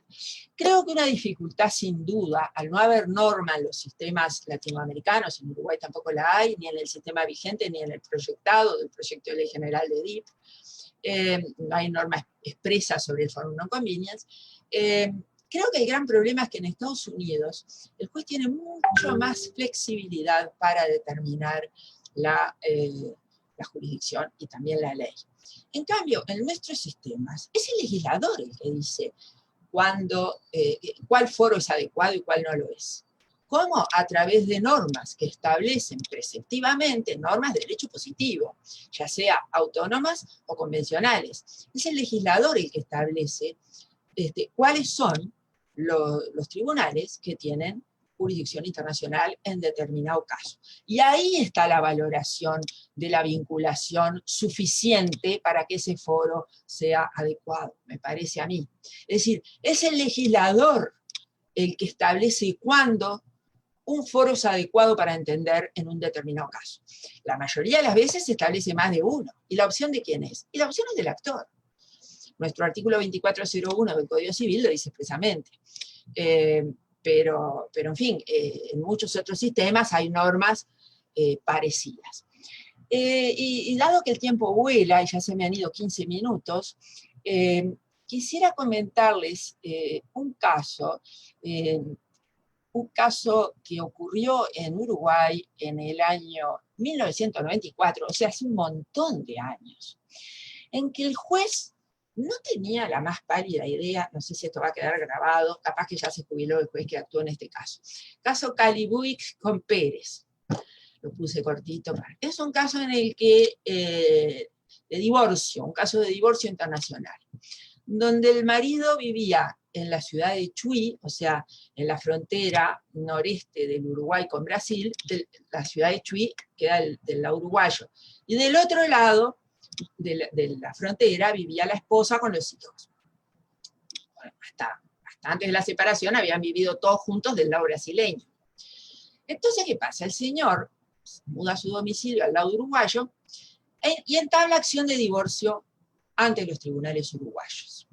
Creo que una dificultad sin duda, al no haber norma en los sistemas latinoamericanos, en Uruguay tampoco la hay, ni en el sistema vigente, ni en el proyectado del proyecto de ley general de DIP, no hay norma expresa sobre el forum non-convenience. Creo que el gran problema es que en Estados Unidos el juez tiene mucho más flexibilidad para determinar la jurisdicción y también la ley. En cambio, en nuestros sistemas, es el legislador el que dice cuál foro es adecuado y cuál no lo es. ¿Cómo? A través de normas que establecen preceptivamente normas de derecho positivo, ya sea autónomas o convencionales. Es el legislador el que establece cuáles son los tribunales que tienen jurisdicción internacional en determinado caso. Y ahí está la valoración de la vinculación suficiente para que ese foro sea adecuado, me parece a mí. Es decir, es el legislador el que establece cuándo un foro es adecuado para entender en un determinado caso. La mayoría de las veces se establece más de uno. ¿Y la opción de quién es? Y la opción es del actor. Nuestro artículo 2401 del Código Civil lo dice expresamente. Pero en fin, en muchos otros sistemas hay normas parecidas. Y dado que el tiempo vuela, y ya se me han ido 15 minutos, quisiera comentarles un caso que ocurrió en Uruguay en el año 1994, o sea, hace un montón de años, en que el juez no tenía la más pálida idea, no sé si esto va a quedar grabado, capaz que ya se jubiló el juez que actuó en este caso. Caso Calibuic con Pérez. Lo puse cortito. Es un caso en el que, de divorcio, un caso de divorcio internacional, donde el marido vivía en la ciudad de Chuy, o sea, en la frontera noreste del Uruguay con Brasil, la ciudad de Chuy queda del lado uruguayo, y del otro lado de la frontera vivía la esposa con los hijos. Bueno, hasta antes de la separación habían vivido todos juntos del lado brasileño. Entonces, ¿qué pasa? El señor muda su domicilio al lado uruguayo y entabla acción de divorcio ante los tribunales uruguayos.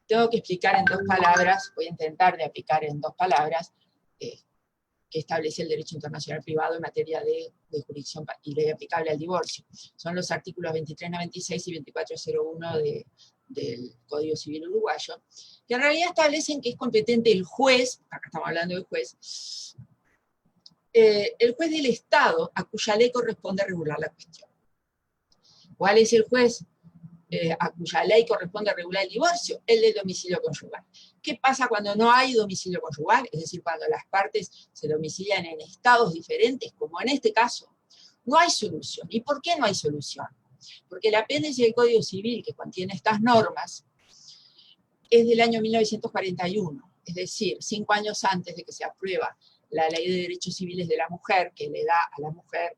Tengo que explicar en 2 palabras, voy a intentar de aplicar en 2 palabras, que establece el derecho internacional privado en materia de jurisdicción y ley aplicable al divorcio. Son los artículos 2396 y 2401 del Código Civil uruguayo, que en realidad establecen que es competente el juez, acá estamos hablando del juez, el juez del Estado a cuya ley corresponde regular la cuestión. ¿Cuál es el juez a cuya ley corresponde regular el divorcio? El del domicilio conyugal. ¿Qué pasa cuando no hay domicilio conyugal? Es decir, cuando las partes se domicilian en estados diferentes, como en este caso. No hay solución. ¿Y por qué no hay solución? Porque el apéndice del Código Civil que contiene estas normas es del año 1941, es decir, 5 años antes de que se aprueba la Ley de Derechos Civiles de la Mujer, que le da a la mujer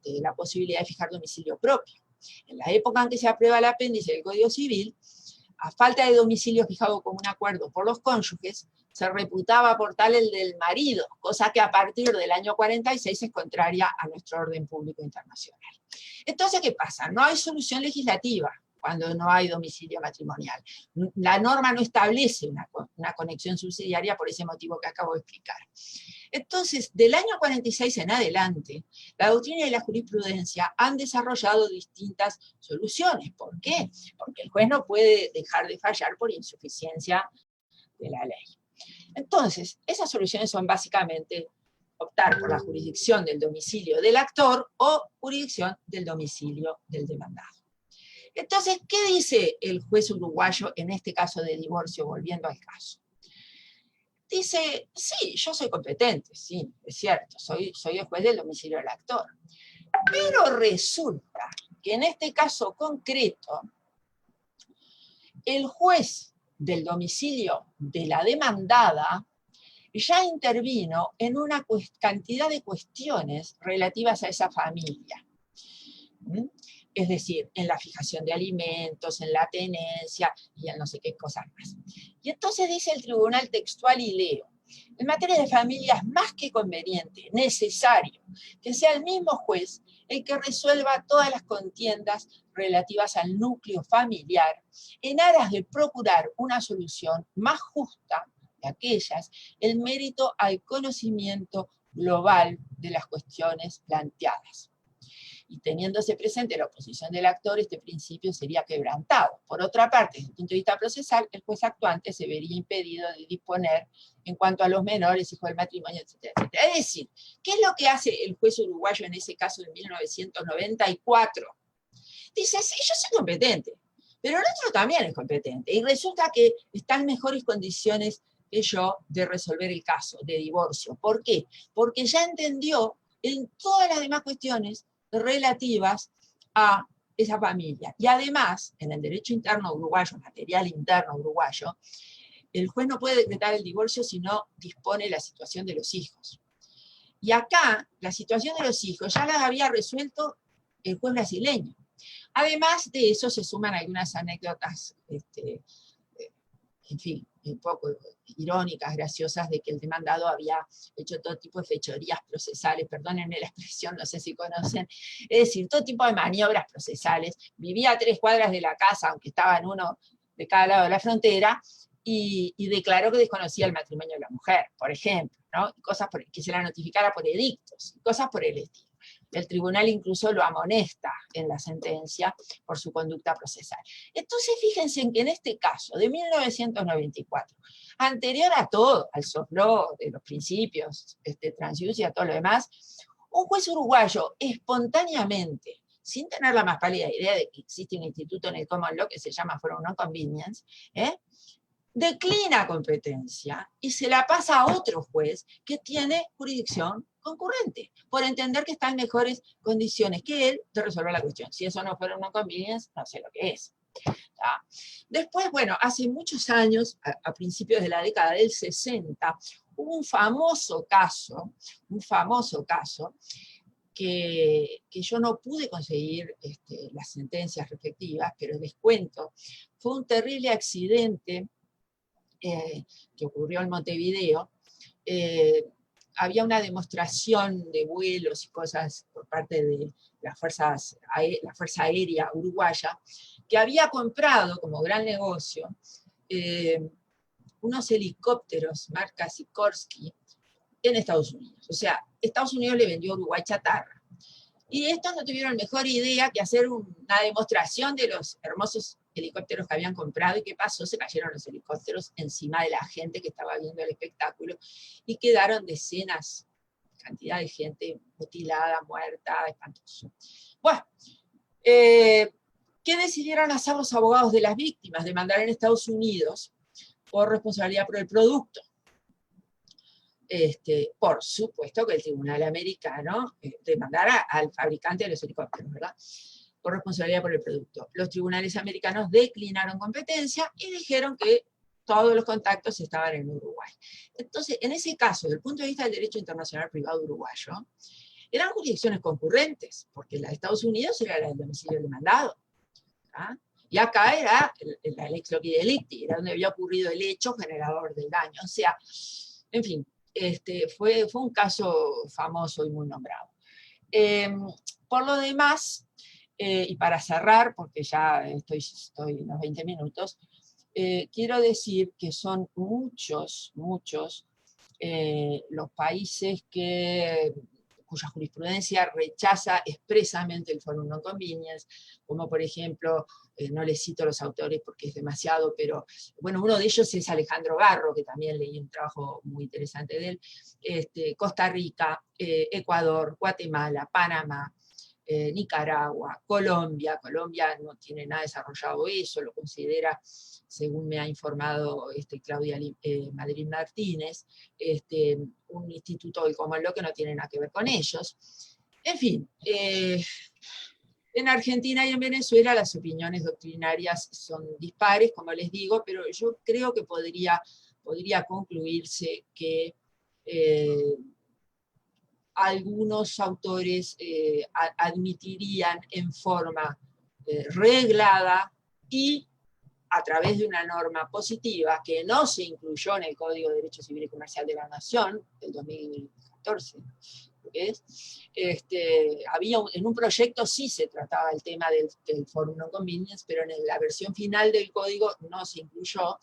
la posibilidad de fijar domicilio propio. En la época en que se aprueba el apéndice del Código Civil, a falta de domicilio fijado como un acuerdo por los cónyuges, se reputaba por tal el del marido, cosa que a partir del año 46 es contraria a nuestro orden público internacional. Entonces, ¿qué pasa? No hay solución legislativa cuando no hay domicilio matrimonial. La norma no establece una conexión subsidiaria por ese motivo que acabo de explicar. Entonces, del año 46 en adelante, la doctrina y la jurisprudencia han desarrollado distintas soluciones. ¿Por qué? Porque el juez no puede dejar de fallar por insuficiencia de la ley. Entonces, esas soluciones son básicamente optar por la jurisdicción del domicilio del actor o jurisdicción del domicilio del demandado. Entonces, ¿qué dice el juez uruguayo en este caso de divorcio, volviendo al caso? Dice, sí, yo soy competente, sí, es cierto, soy el juez del domicilio del actor. Pero resulta que en este caso concreto, el juez del domicilio de la demandada ya intervino en una cantidad de cuestiones relativas a esa familia. Es decir, en la fijación de alimentos, en la tenencia y en no sé qué cosas más. Y entonces dice el tribunal textual, y leo, en materia de familia es más que conveniente, necesario, que sea el mismo juez el que resuelva todas las contiendas relativas al núcleo familiar en aras de procurar una solución más justa de aquellas, el mérito al conocimiento global de las cuestiones planteadas. Y teniéndose presente la oposición del actor, este principio sería quebrantado. Por otra parte, desde el punto de vista procesal, el juez actuante se vería impedido de disponer en cuanto a los menores, hijos del matrimonio, etcétera, etcétera. Es decir, ¿qué es lo que hace el juez uruguayo en ese caso de 1994? Dice, sí, yo soy competente, pero el otro también es competente. Y resulta que está en mejores condiciones que yo de resolver el caso de divorcio. ¿Por qué? Porque ya entendió en todas las demás cuestiones relativas a esa familia. Y además, en el derecho interno uruguayo, material interno uruguayo, el juez no puede decretar el divorcio si no dispone la situación de los hijos. Y acá, la situación de los hijos ya la había resuelto el juez brasileño. Además de eso, se suman algunas anécdotas, en fin, un poco irónicas, graciosas, de que el demandado había hecho todo tipo de fechorías procesales, perdónenme la expresión, no sé si conocen, es decir, todo tipo de maniobras procesales. Vivía a 3 cuadras de la casa, aunque estaba en uno de cada lado de la frontera, y declaró que desconocía el matrimonio de la mujer, por ejemplo, ¿no? Cosas que se la notificara por edictos, cosas por el estilo. El tribunal incluso lo amonesta en la sentencia por su conducta procesal. Entonces, fíjense en que en este caso, de 1994, anterior a todo, al soft law, de los principios, transuse y a todo lo demás, un juez uruguayo espontáneamente, sin tener la más pálida idea de que existe un instituto en el common law que se llama forum non convenience, declina competencia y se la pasa a otro juez que tiene jurisdicción concurrente, por entender que está en mejores condiciones que él de resolver la cuestión. Si eso no fuera una conveniencia, no sé lo que es. Después, bueno, hace muchos años, a principios de la década del 60, hubo un famoso caso que yo no pude conseguir las sentencias respectivas, pero les cuento. Fue un terrible accidente que ocurrió en Montevideo. Había una demostración de vuelos y cosas por parte de la Fuerza Aérea Uruguaya, que había comprado como gran negocio unos helicópteros marca Sikorsky en Estados Unidos. O sea, Estados Unidos le vendió a Uruguay chatarra. Y estos no tuvieron mejor idea que hacer una demostración de los hermosos helicópteros que habían comprado. ¿Y qué pasó? Se cayeron los helicópteros encima de la gente que estaba viendo el espectáculo y quedaron decenas, cantidad de gente mutilada, muerta, espantoso. Bueno, ¿qué decidieron hacer los abogados de las víctimas? Demandar en Estados Unidos por responsabilidad por el producto. Por supuesto que el tribunal americano demandara al fabricante de los helicópteros, ¿verdad? Por responsabilidad por el producto. Los tribunales americanos declinaron competencia y dijeron que todos los contactos estaban en Uruguay. Entonces, en ese caso, desde el punto de vista del derecho internacional privado uruguayo, eran jurisdicciones concurrentes, porque la de Estados Unidos era la del domicilio demandado, ¿ah? Y acá era la lex loci delicti, era donde había ocurrido el hecho generador del daño. O sea, en fin, fue un caso famoso y muy nombrado. Por lo demás, y para cerrar, porque ya estoy en los 20 minutos, quiero decir que son muchos los países cuya jurisprudencia rechaza expresamente el forum non convenience, como por ejemplo, no les cito los autores porque es demasiado, pero bueno, uno de ellos es Alejandro Garro, que también leí un trabajo muy interesante de él, Costa Rica, Ecuador, Guatemala, Panamá, Nicaragua, Colombia no tiene nada desarrollado eso, lo considera, según me ha informado Claudia Madrid Martínez, un instituto del common law que no tiene nada que ver con ellos. En fin, en Argentina y en Venezuela las opiniones doctrinarias son dispares, como les digo, pero yo creo que podría concluirse que algunos autores admitirían en forma reglada y a través de una norma positiva que no se incluyó en el Código de Derecho Civil y Comercial de la Nación del 2014, en un proyecto sí se trataba el tema del forum non convenience, pero en la versión final del código no se incluyó,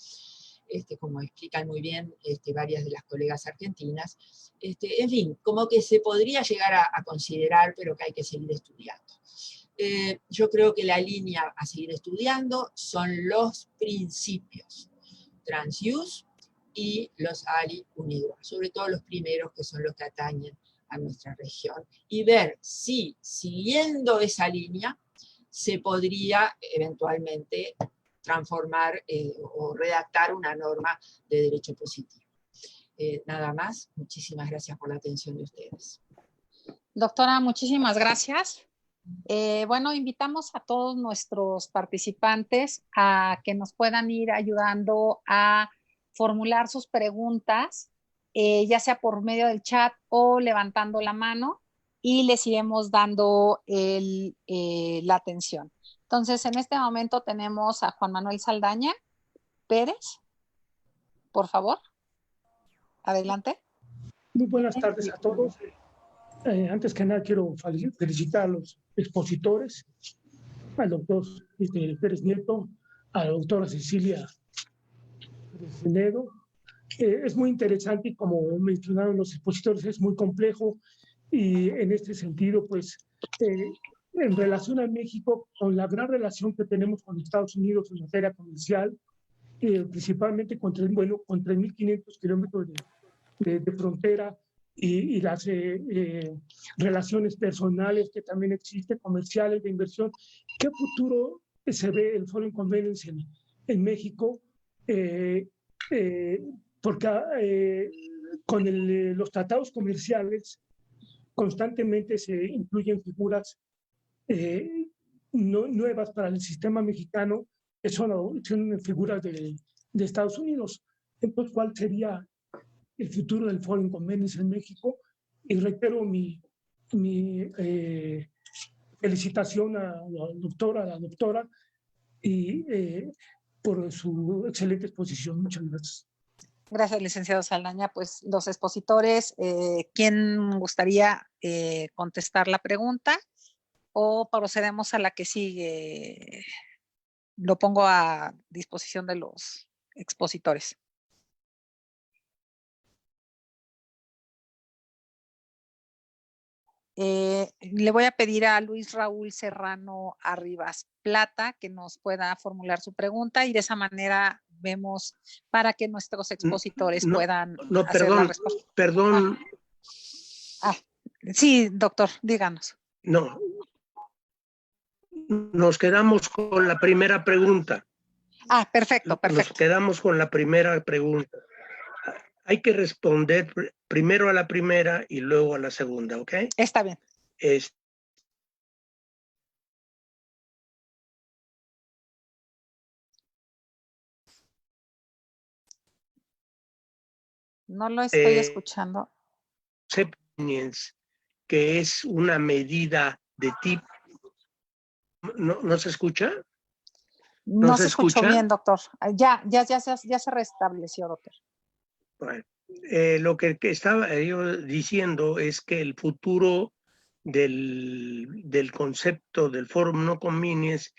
como explican muy bien varias de las colegas argentinas. En fin, como que se podría llegar a considerar, pero que hay que seguir estudiando. Yo creo que la línea a seguir estudiando son los principios transuse y los ali unidos, sobre todo los primeros, que son los que atañen a nuestra región, y ver si, siguiendo esa línea, se podría eventualmente transformar o redactar una norma de derecho positivo. Nada más, muchísimas gracias por la atención de ustedes. Doctora, muchísimas gracias. Bueno, invitamos a todos nuestros participantes a que nos puedan ir ayudando a formular sus preguntas, ya sea por medio del chat o levantando la mano, y les iremos dando la atención. Entonces, en este momento tenemos a Juan Manuel Saldaña Pérez. Por favor, adelante. Muy buenas tardes a todos. Antes que nada quiero felicitar a los expositores, al doctor Pérez Nieto, a la doctora Cecilia Nedo. Es muy interesante y como mencionaron los expositores es muy complejo, y en este sentido pues en relación a México, con la gran relación que tenemos con Estados Unidos en materia comercial, principalmente con 3.500 kilómetros de frontera, y las relaciones personales que también existen, comerciales, de inversión. ¿Qué futuro se ve el Foreign Convenience en México? Porque con los tratados comerciales constantemente se incluyen figuras nuevas para el sistema mexicano, que son figuras de Estados Unidos. Entonces, ¿cuál sería el futuro del Foreign Convenience en México? Y reitero mi felicitación a la doctora, y por su excelente exposición. Muchas gracias. Gracias, licenciado Saldaña. Pues los expositores, ¿quién gustaría contestar la pregunta? ¿O procedemos a la que sigue? Lo pongo a disposición de los expositores. Le voy a pedir a Luis Raúl Serrano Arribas Plata que nos pueda formular su pregunta, y de esa manera vemos para que nuestros expositores puedan hacer la respuesta. Perdón. Sí, doctor, díganos. No. Nos quedamos con la primera pregunta. Perfecto. Nos quedamos con la primera pregunta. Hay que responder primero a la primera y luego a la segunda, ¿ok? Está bien. No lo estoy escuchando. Que es una medida de tipo... ¿No se escucha? No se escuchó bien, doctor. Ya se restableció, doctor. Bueno, lo que estaba yo diciendo es que el futuro del concepto del Forum No Convenience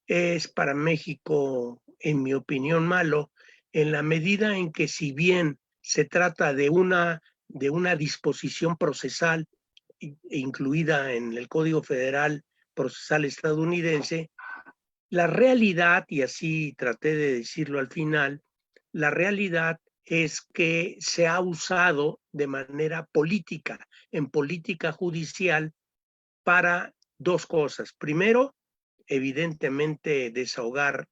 es para México, en mi opinión, malo, en la medida en que, si bien se trata de una disposición procesal incluida en el Código Federal Procesal estadounidense, la realidad, y así traté de decirlo al final, la realidad es que se ha usado de manera política, en política judicial, para dos cosas. Primero, evidentemente, desahogar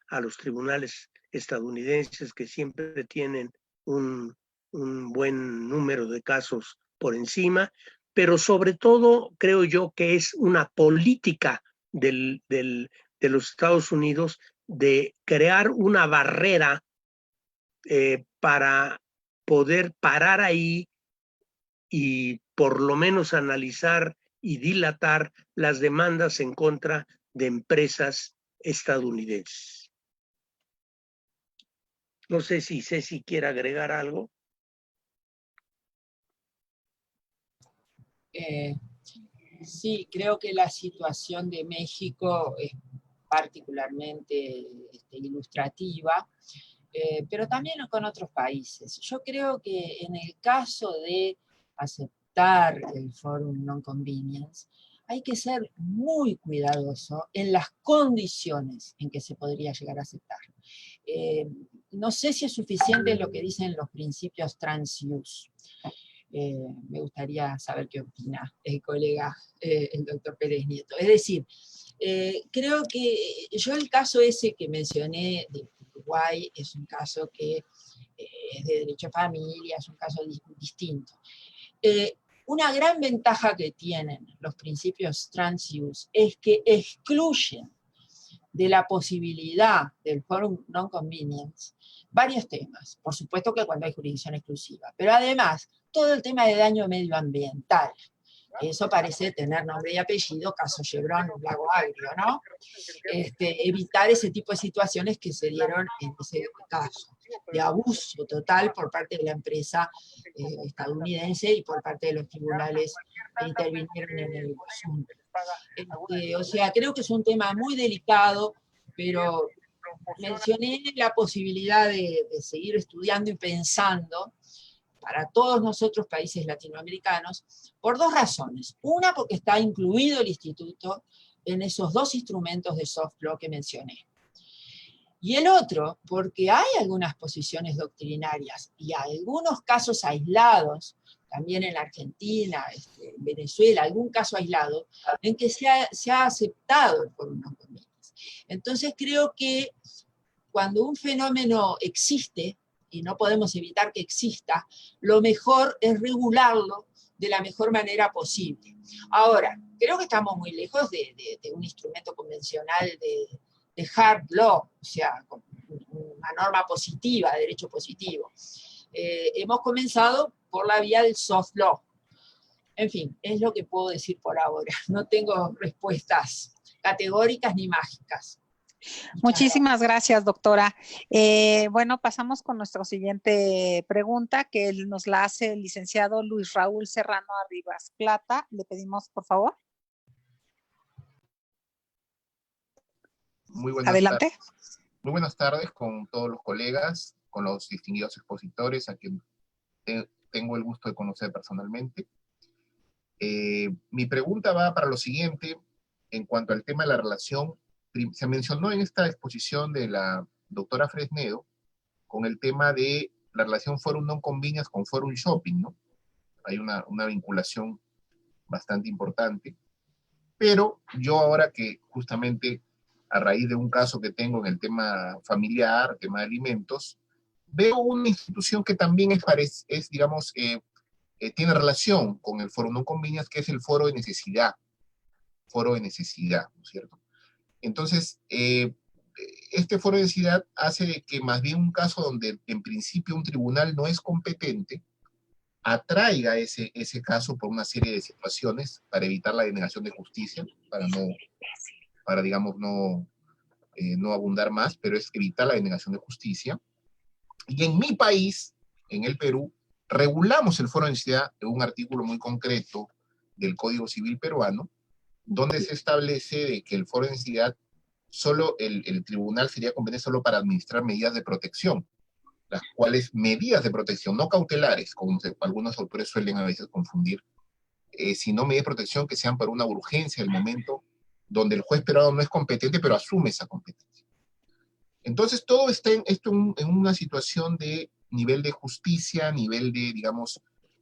a los tribunales estadounidenses, que siempre tienen un buen número de casos por encima, pero sobre todo creo yo que es una política de los Estados Unidos de crear una barrera para poder parar ahí y por lo menos analizar y dilatar las demandas en contra de empresas estadounidenses. No sé si Ceci quiere agregar algo. Sí, creo que la situación de México es particularmente ilustrativa, pero también con otros países. Yo creo que en el caso de aceptar el Forum Non Convenience, hay que ser muy cuidadoso en las condiciones en que se podría llegar a aceptar. No sé si es suficiente lo que dicen los principios trans-use. Me gustaría saber qué opina el colega, el doctor Pérez Nieto. Es decir, creo que yo el caso ese que mencioné de Uruguay es un caso que es de derecho a familia, es un caso distinto. Una gran ventaja que tienen los principios trans-use es que excluyen de la posibilidad del forum non-convenience varios temas. Por supuesto que cuando hay jurisdicción exclusiva, pero además todo el tema de daño medioambiental. Eso parece tener nombre y apellido, caso Chevron, un lago agrio, ¿no? Evitar ese tipo de situaciones que se dieron en ese caso, de abuso total por parte de la empresa estadounidense y por parte de los tribunales que intervinieron en el asunto. O sea, creo que es un tema muy delicado, pero mencioné la posibilidad de seguir estudiando y pensando para todos nosotros, países latinoamericanos, por dos razones. Una, porque está incluido el instituto en esos dos instrumentos de soft law que mencioné. Y el otro, porque hay algunas posiciones doctrinarias y algunos casos aislados, también en Argentina, en Venezuela, algún caso aislado, en que se ha aceptado el forum non-convenience. Entonces creo que cuando un fenómeno existe, y no podemos evitar que exista, lo mejor es regularlo de la mejor manera posible. Ahora, creo que estamos muy lejos de un instrumento convencional de hard law, o sea, una norma positiva, de derecho positivo. Hemos comenzado por la vía del soft law. En fin, es lo que puedo decir por ahora. No tengo respuestas categóricas ni mágicas. Muchísimas gracias, doctora. Bueno, pasamos con nuestra siguiente pregunta, que nos la hace el licenciado Luis Raúl Serrano Arribas Plata. Le pedimos, por favor. Adelante. Muy buenas tardes con todos los colegas, con los distinguidos expositores, a quien tengo el gusto de conocer personalmente. Mi pregunta va para lo siguiente, en cuanto al tema de la relación. Se mencionó en esta exposición de la doctora Fresnedo con el tema de la relación forum non-convenience con forum shopping, ¿no? Hay una vinculación bastante importante. Pero yo ahora que justamente a raíz de un caso que tengo en el tema familiar, tema de alimentos, veo una institución que también digamos, tiene relación con el foro non-convenience, que es el foro de necesidad. Foro de necesidad, ¿no es cierto? Entonces, este foro de necesidad hace de que más bien un caso donde en principio un tribunal no es competente, atraiga ese caso por una serie de situaciones para evitar la denegación de justicia, digamos, no abundar más, pero es evitar la denegación de justicia. Y en mi país, en el Perú, regulamos el foro de necesidad en un artículo muy concreto del Código Civil peruano, donde se establece de que el foro de necesidad, solo el tribunal sería competente solo para administrar medidas de protección, las cuales medidas de protección, no cautelares, como algunos autores suelen a veces confundir, sino medidas de protección que sean para una urgencia, el momento donde el juez peruano no es competente, pero asume esa competencia. Entonces todo está en una situación de nivel de justicia, nivel de, digamos,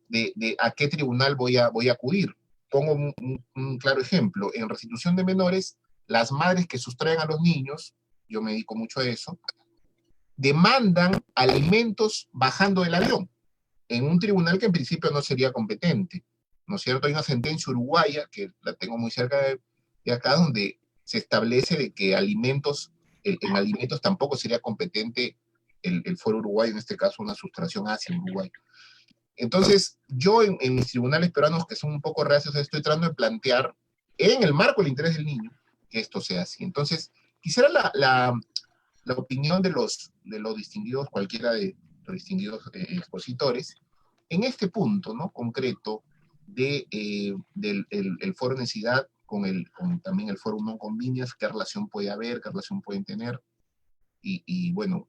de a qué tribunal voy a acudir. Pongo un claro ejemplo. En restitución de menores, las madres que sustraen a los niños, yo me dedico mucho a eso, demandan alimentos bajando del avión, en un tribunal que en principio no sería competente, ¿no es cierto? Hay una sentencia uruguaya, que la tengo muy cerca de acá, donde se establece de que en alimentos tampoco sería competente el foro uruguayo, en este caso una sustracción hacia el Uruguay. Entonces, yo en mis tribunales peruanos, que son un poco reacios, estoy tratando de plantear, en el marco del interés del niño, que esto sea así. Entonces, quisiera la opinión de los distinguidos, cualquiera de los distinguidos expositores, en este punto, ¿no?, concreto del foro de necesidad con también el foro non-convenience, qué relación puede haber, qué relación pueden tener, y bueno,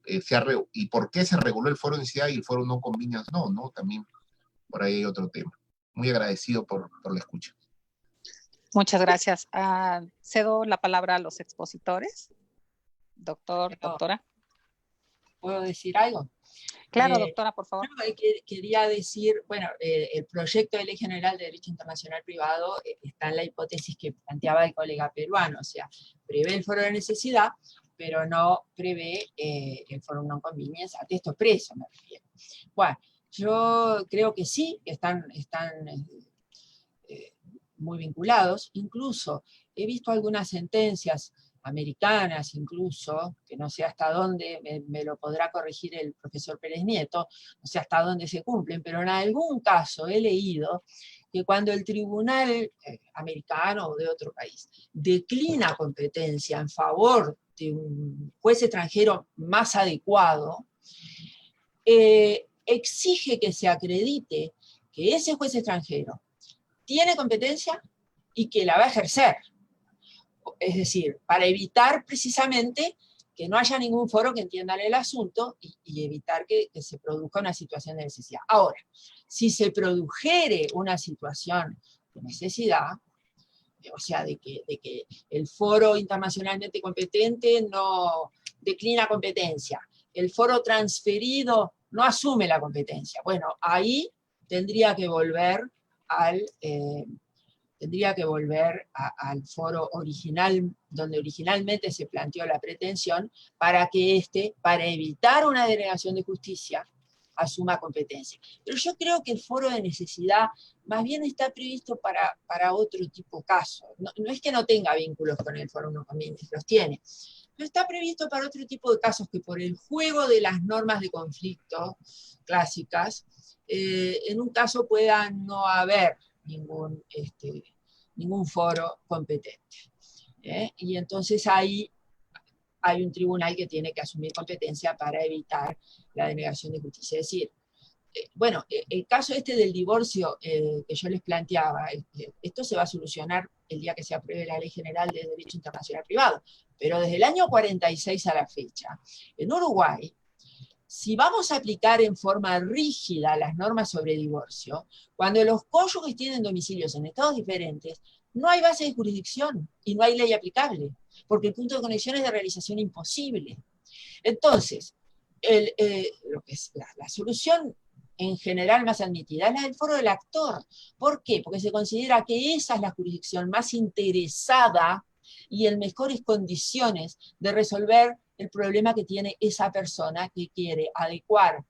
y por qué se reguló el foro de necesidad y el foro non-convenience no, también por ahí hay otro tema. Muy agradecido por la escucha. Muchas gracias. Cedo la palabra a los expositores. Doctora. ¿Puedo decir algo? Claro, doctora, por favor. Quería decir, bueno, el proyecto de Ley General de Derecho Internacional Privado está en la hipótesis que planteaba el colega peruano, o sea, prevé el foro de necesidad, pero no prevé el foro non-convenience, a texto expreso me refiero. Bueno, yo creo que sí, están muy vinculados, incluso he visto algunas sentencias americanas incluso, que no sé hasta dónde, me lo podrá corregir el profesor Pérez Nieto, no sé hasta dónde se cumplen, pero en algún caso he leído que cuando el tribunal americano o de otro país declina competencia en favor de un juez extranjero más adecuado, exige que se acredite que ese juez extranjero tiene competencia y que la va a ejercer. Es decir, para evitar precisamente que no haya ningún foro que entienda el asunto y evitar que se produzca una situación de necesidad. Ahora, si se produjere una situación de necesidad, o sea, de que el foro internacionalmente competente no declina competencia, el foro transferido no asume la competencia, bueno, ahí tendría que volver al foro original, donde originalmente se planteó la pretensión, para que para evitar una denegación de justicia, asuma competencia. Pero yo creo que el foro de necesidad más bien está previsto para otro tipo de casos. No es que no tenga vínculos con el foro no convenientes, los tiene, pero está previsto para otro tipo de casos que por el juego de las normas de conflicto clásicas, en un caso pueda no haber ningún foro competente. Y entonces ahí hay un tribunal que tiene que asumir competencia para evitar la denegación de justicia. Es decir, bueno, el caso del divorcio que yo les planteaba, esto se va a solucionar el día que se apruebe la Ley General de Derecho Internacional Privado, pero desde el año 46 a la fecha, en Uruguay, si vamos a aplicar en forma rígida las normas sobre divorcio, cuando los cónyuges tienen domicilios en estados diferentes, no hay base de jurisdicción y no hay ley aplicable, porque el punto de conexión es de realización imposible. Entonces, lo que es la solución en general más admitida es la del foro del actor. ¿Por qué? Porque se considera que esa es la jurisdicción más interesada y en mejores condiciones de resolver el problema que tiene esa persona que quiere adecuar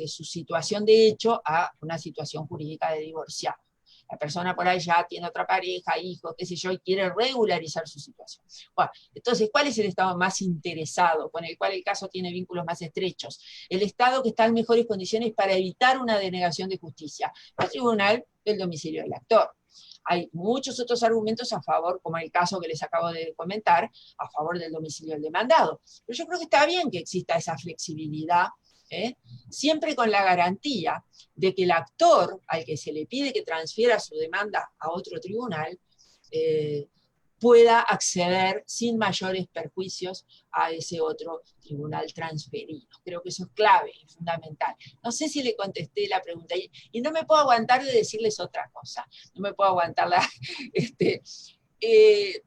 su situación de hecho a una situación jurídica de divorciado. La persona por ahí ya tiene otra pareja, hijos, qué sé yo, y quiere regularizar su situación. Bueno, entonces, ¿cuál es el Estado más interesado, con el cual el caso tiene vínculos más estrechos? El Estado que está en mejores condiciones para evitar una denegación de justicia. El tribunal del domicilio del actor. Hay muchos otros argumentos a favor, como el caso que les acabo de comentar, a favor del domicilio del demandado. Pero yo creo que está bien que exista esa flexibilidad, siempre con la garantía de que el actor al que se le pide que transfiera su demanda a otro tribunal pueda acceder sin mayores perjuicios a ese otro tribunal transferido. Creo que eso es clave y fundamental. No sé si le contesté la pregunta y no me puedo aguantar de decirles otra cosa. No me puedo aguantar el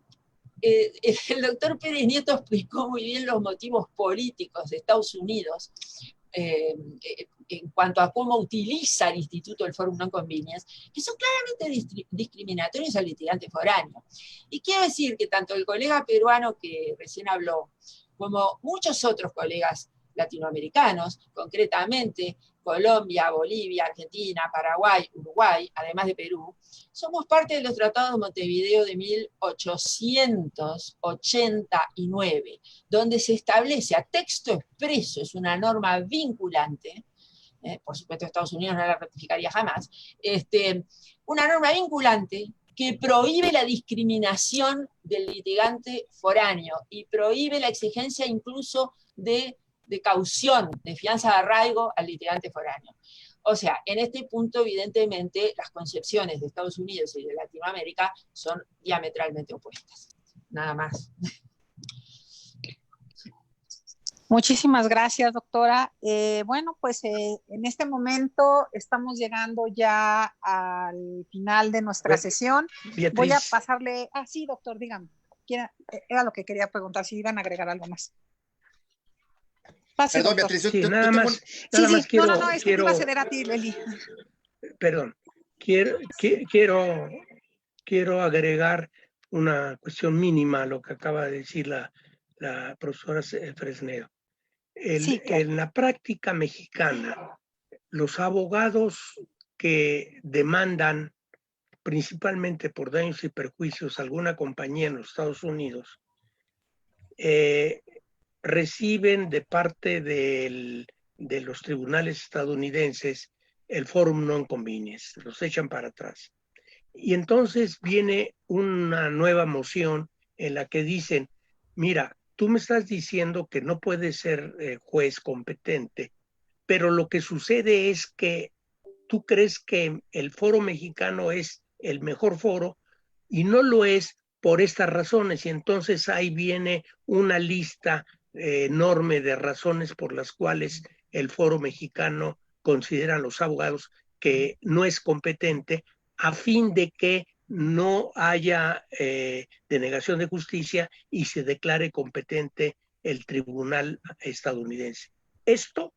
doctor Pérez Nieto explicó muy bien los motivos políticos de Estados Unidos en cuanto a cómo utiliza el Instituto del Forum Non-Convenience, que son claramente discriminatorios al litigante foráneo. Y quiero decir que tanto el colega peruano que recién habló, como muchos otros colegas latinoamericanos, concretamente Colombia, Bolivia, Argentina, Paraguay, Uruguay, además de Perú, somos parte de los tratados de Montevideo de 1889, donde se establece a texto expreso, es una norma vinculante, por supuesto Estados Unidos no la ratificaría jamás, una norma vinculante que prohíbe la discriminación del litigante foráneo y prohíbe la exigencia incluso de caución, de fianza de arraigo al litigante foráneo. O sea, en este punto, evidentemente, las concepciones de Estados Unidos y de Latinoamérica son diametralmente opuestas. Nada más. Muchísimas gracias, doctora. Bueno, pues en este momento estamos llegando ya al final de nuestra sesión. Beatriz. Voy a pasarle... Ah, sí, doctor, dígame. Era lo que quería preguntar, si iban a agregar algo más. Pase, Perdón, doctor. Beatriz, Sí, nada más quiero... quiero... es que te iba a ceder a ti, Leli. Perdón, quiero agregar una cuestión mínima a lo que acaba de decir la profesora Fresnedo. En la práctica mexicana, los abogados que demandan principalmente por daños y perjuicios a alguna compañía en los Estados Unidos reciben de parte de los tribunales estadounidenses el forum non convenience, los echan para atrás. Y entonces viene una nueva moción en la que dicen, mira, tú me estás diciendo que no puedes ser juez competente, pero lo que sucede es que tú crees que el foro mexicano es el mejor foro y no lo es por estas razones. Y entonces ahí viene una lista enorme de razones por las cuales el foro mexicano considera a los abogados que no es competente, a fin de que no haya denegación de justicia y se declare competente el tribunal estadounidense. Esto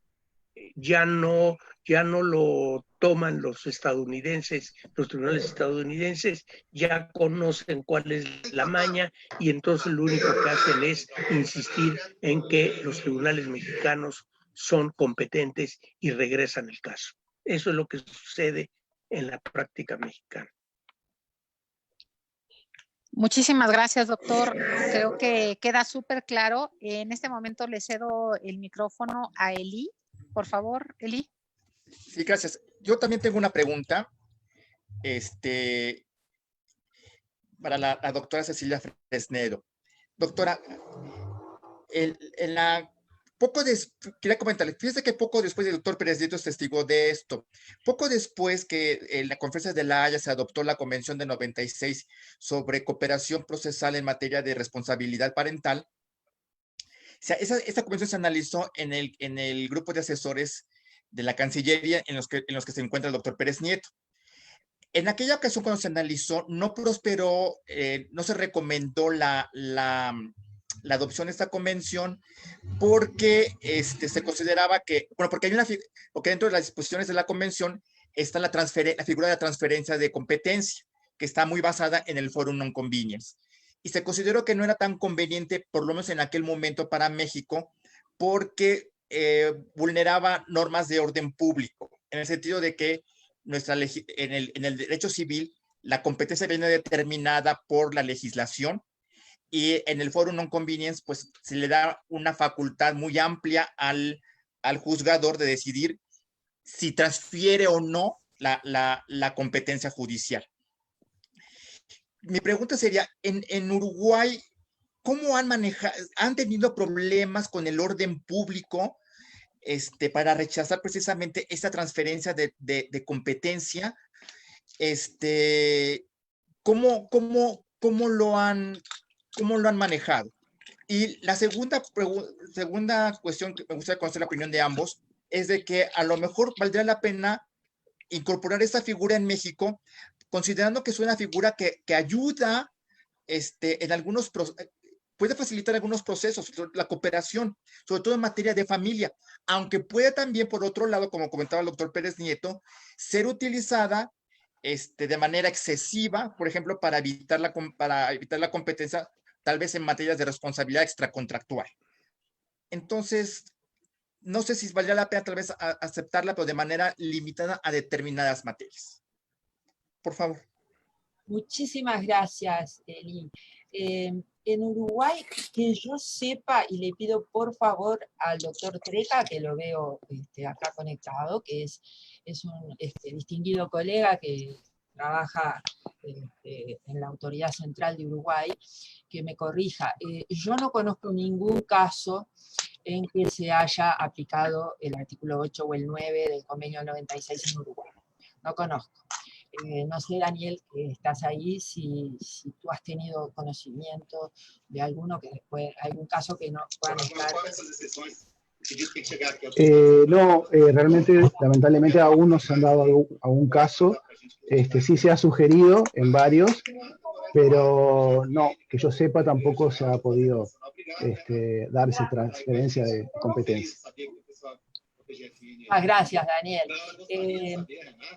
ya no lo toman los estadounidenses, los tribunales estadounidenses ya conocen cuál es la maña y entonces lo único que hacen es insistir en que los tribunales mexicanos son competentes y regresan el caso. Eso es lo que sucede en la práctica mexicana. Muchísimas gracias, doctor. Creo que queda súper claro. En este momento le cedo el micrófono a Eli. Por favor, Eli. Sí, gracias. Yo también tengo una pregunta para la doctora Cecilia Fresnedo. Doctora, quería comentarle, fíjese que poco después el doctor Pérez Nieto es testigo de esto. Poco después que en la Conferencia de La Haya se adoptó la Convención de 96 sobre cooperación procesal en materia de responsabilidad parental, o sea, esta convención se analizó en el grupo de asesores de la Cancillería en los que se encuentra el doctor Pérez Nieto. En aquella ocasión, cuando se analizó, no prosperó, no se recomendó la adopción de esta convención porque se consideraba que, bueno, porque dentro de las disposiciones de la convención está la figura de la transferencia de competencia, que está muy basada en el forum non convenience. Y se consideró que no era tan conveniente, por lo menos en aquel momento para México, porque vulneraba normas de orden público, en el sentido de que en el derecho civil la competencia viene determinada por la legislación y en el forum non convenience pues se le da una facultad muy amplia al juzgador de decidir si transfiere o no la competencia judicial. Mi pregunta sería, en Uruguay, ¿cómo han tenido problemas con el orden público para rechazar precisamente esta transferencia de competencia? ¿Cómo lo han manejado? Y la segunda cuestión que me gustaría conocer la opinión de ambos es de que a lo mejor valdría la pena incorporar esta figura en México, considerando que es una figura que ayuda en algunos puede facilitar algunos procesos, la cooperación, sobre todo en materia de familia, aunque puede también, por otro lado, como comentaba el doctor Pérez Nieto, ser utilizada de manera excesiva, por ejemplo, para evitar la competencia, tal vez en materias de responsabilidad extracontractual. Entonces, no sé si valdría la pena tal vez aceptarla, pero de manera limitada a determinadas materias. Por favor. Muchísimas gracias, Eli. En Uruguay, que yo sepa, y le pido por favor al doctor Treca, que lo veo acá conectado, que es un distinguido colega que trabaja en la Autoridad Central de Uruguay, que me corrija. Yo no conozco ningún caso en que se haya aplicado el artículo 8 o el 9 del convenio 96 en Uruguay. No conozco. No sé, Daniel, que estás ahí, si tú has tenido conocimiento de algún caso que no puedan estar. No, realmente, lamentablemente aún no se han dado algún caso. Sí se ha sugerido en varios, pero no, que yo sepa, tampoco se ha podido dar esa transferencia de competencia. Gracias, Daniel.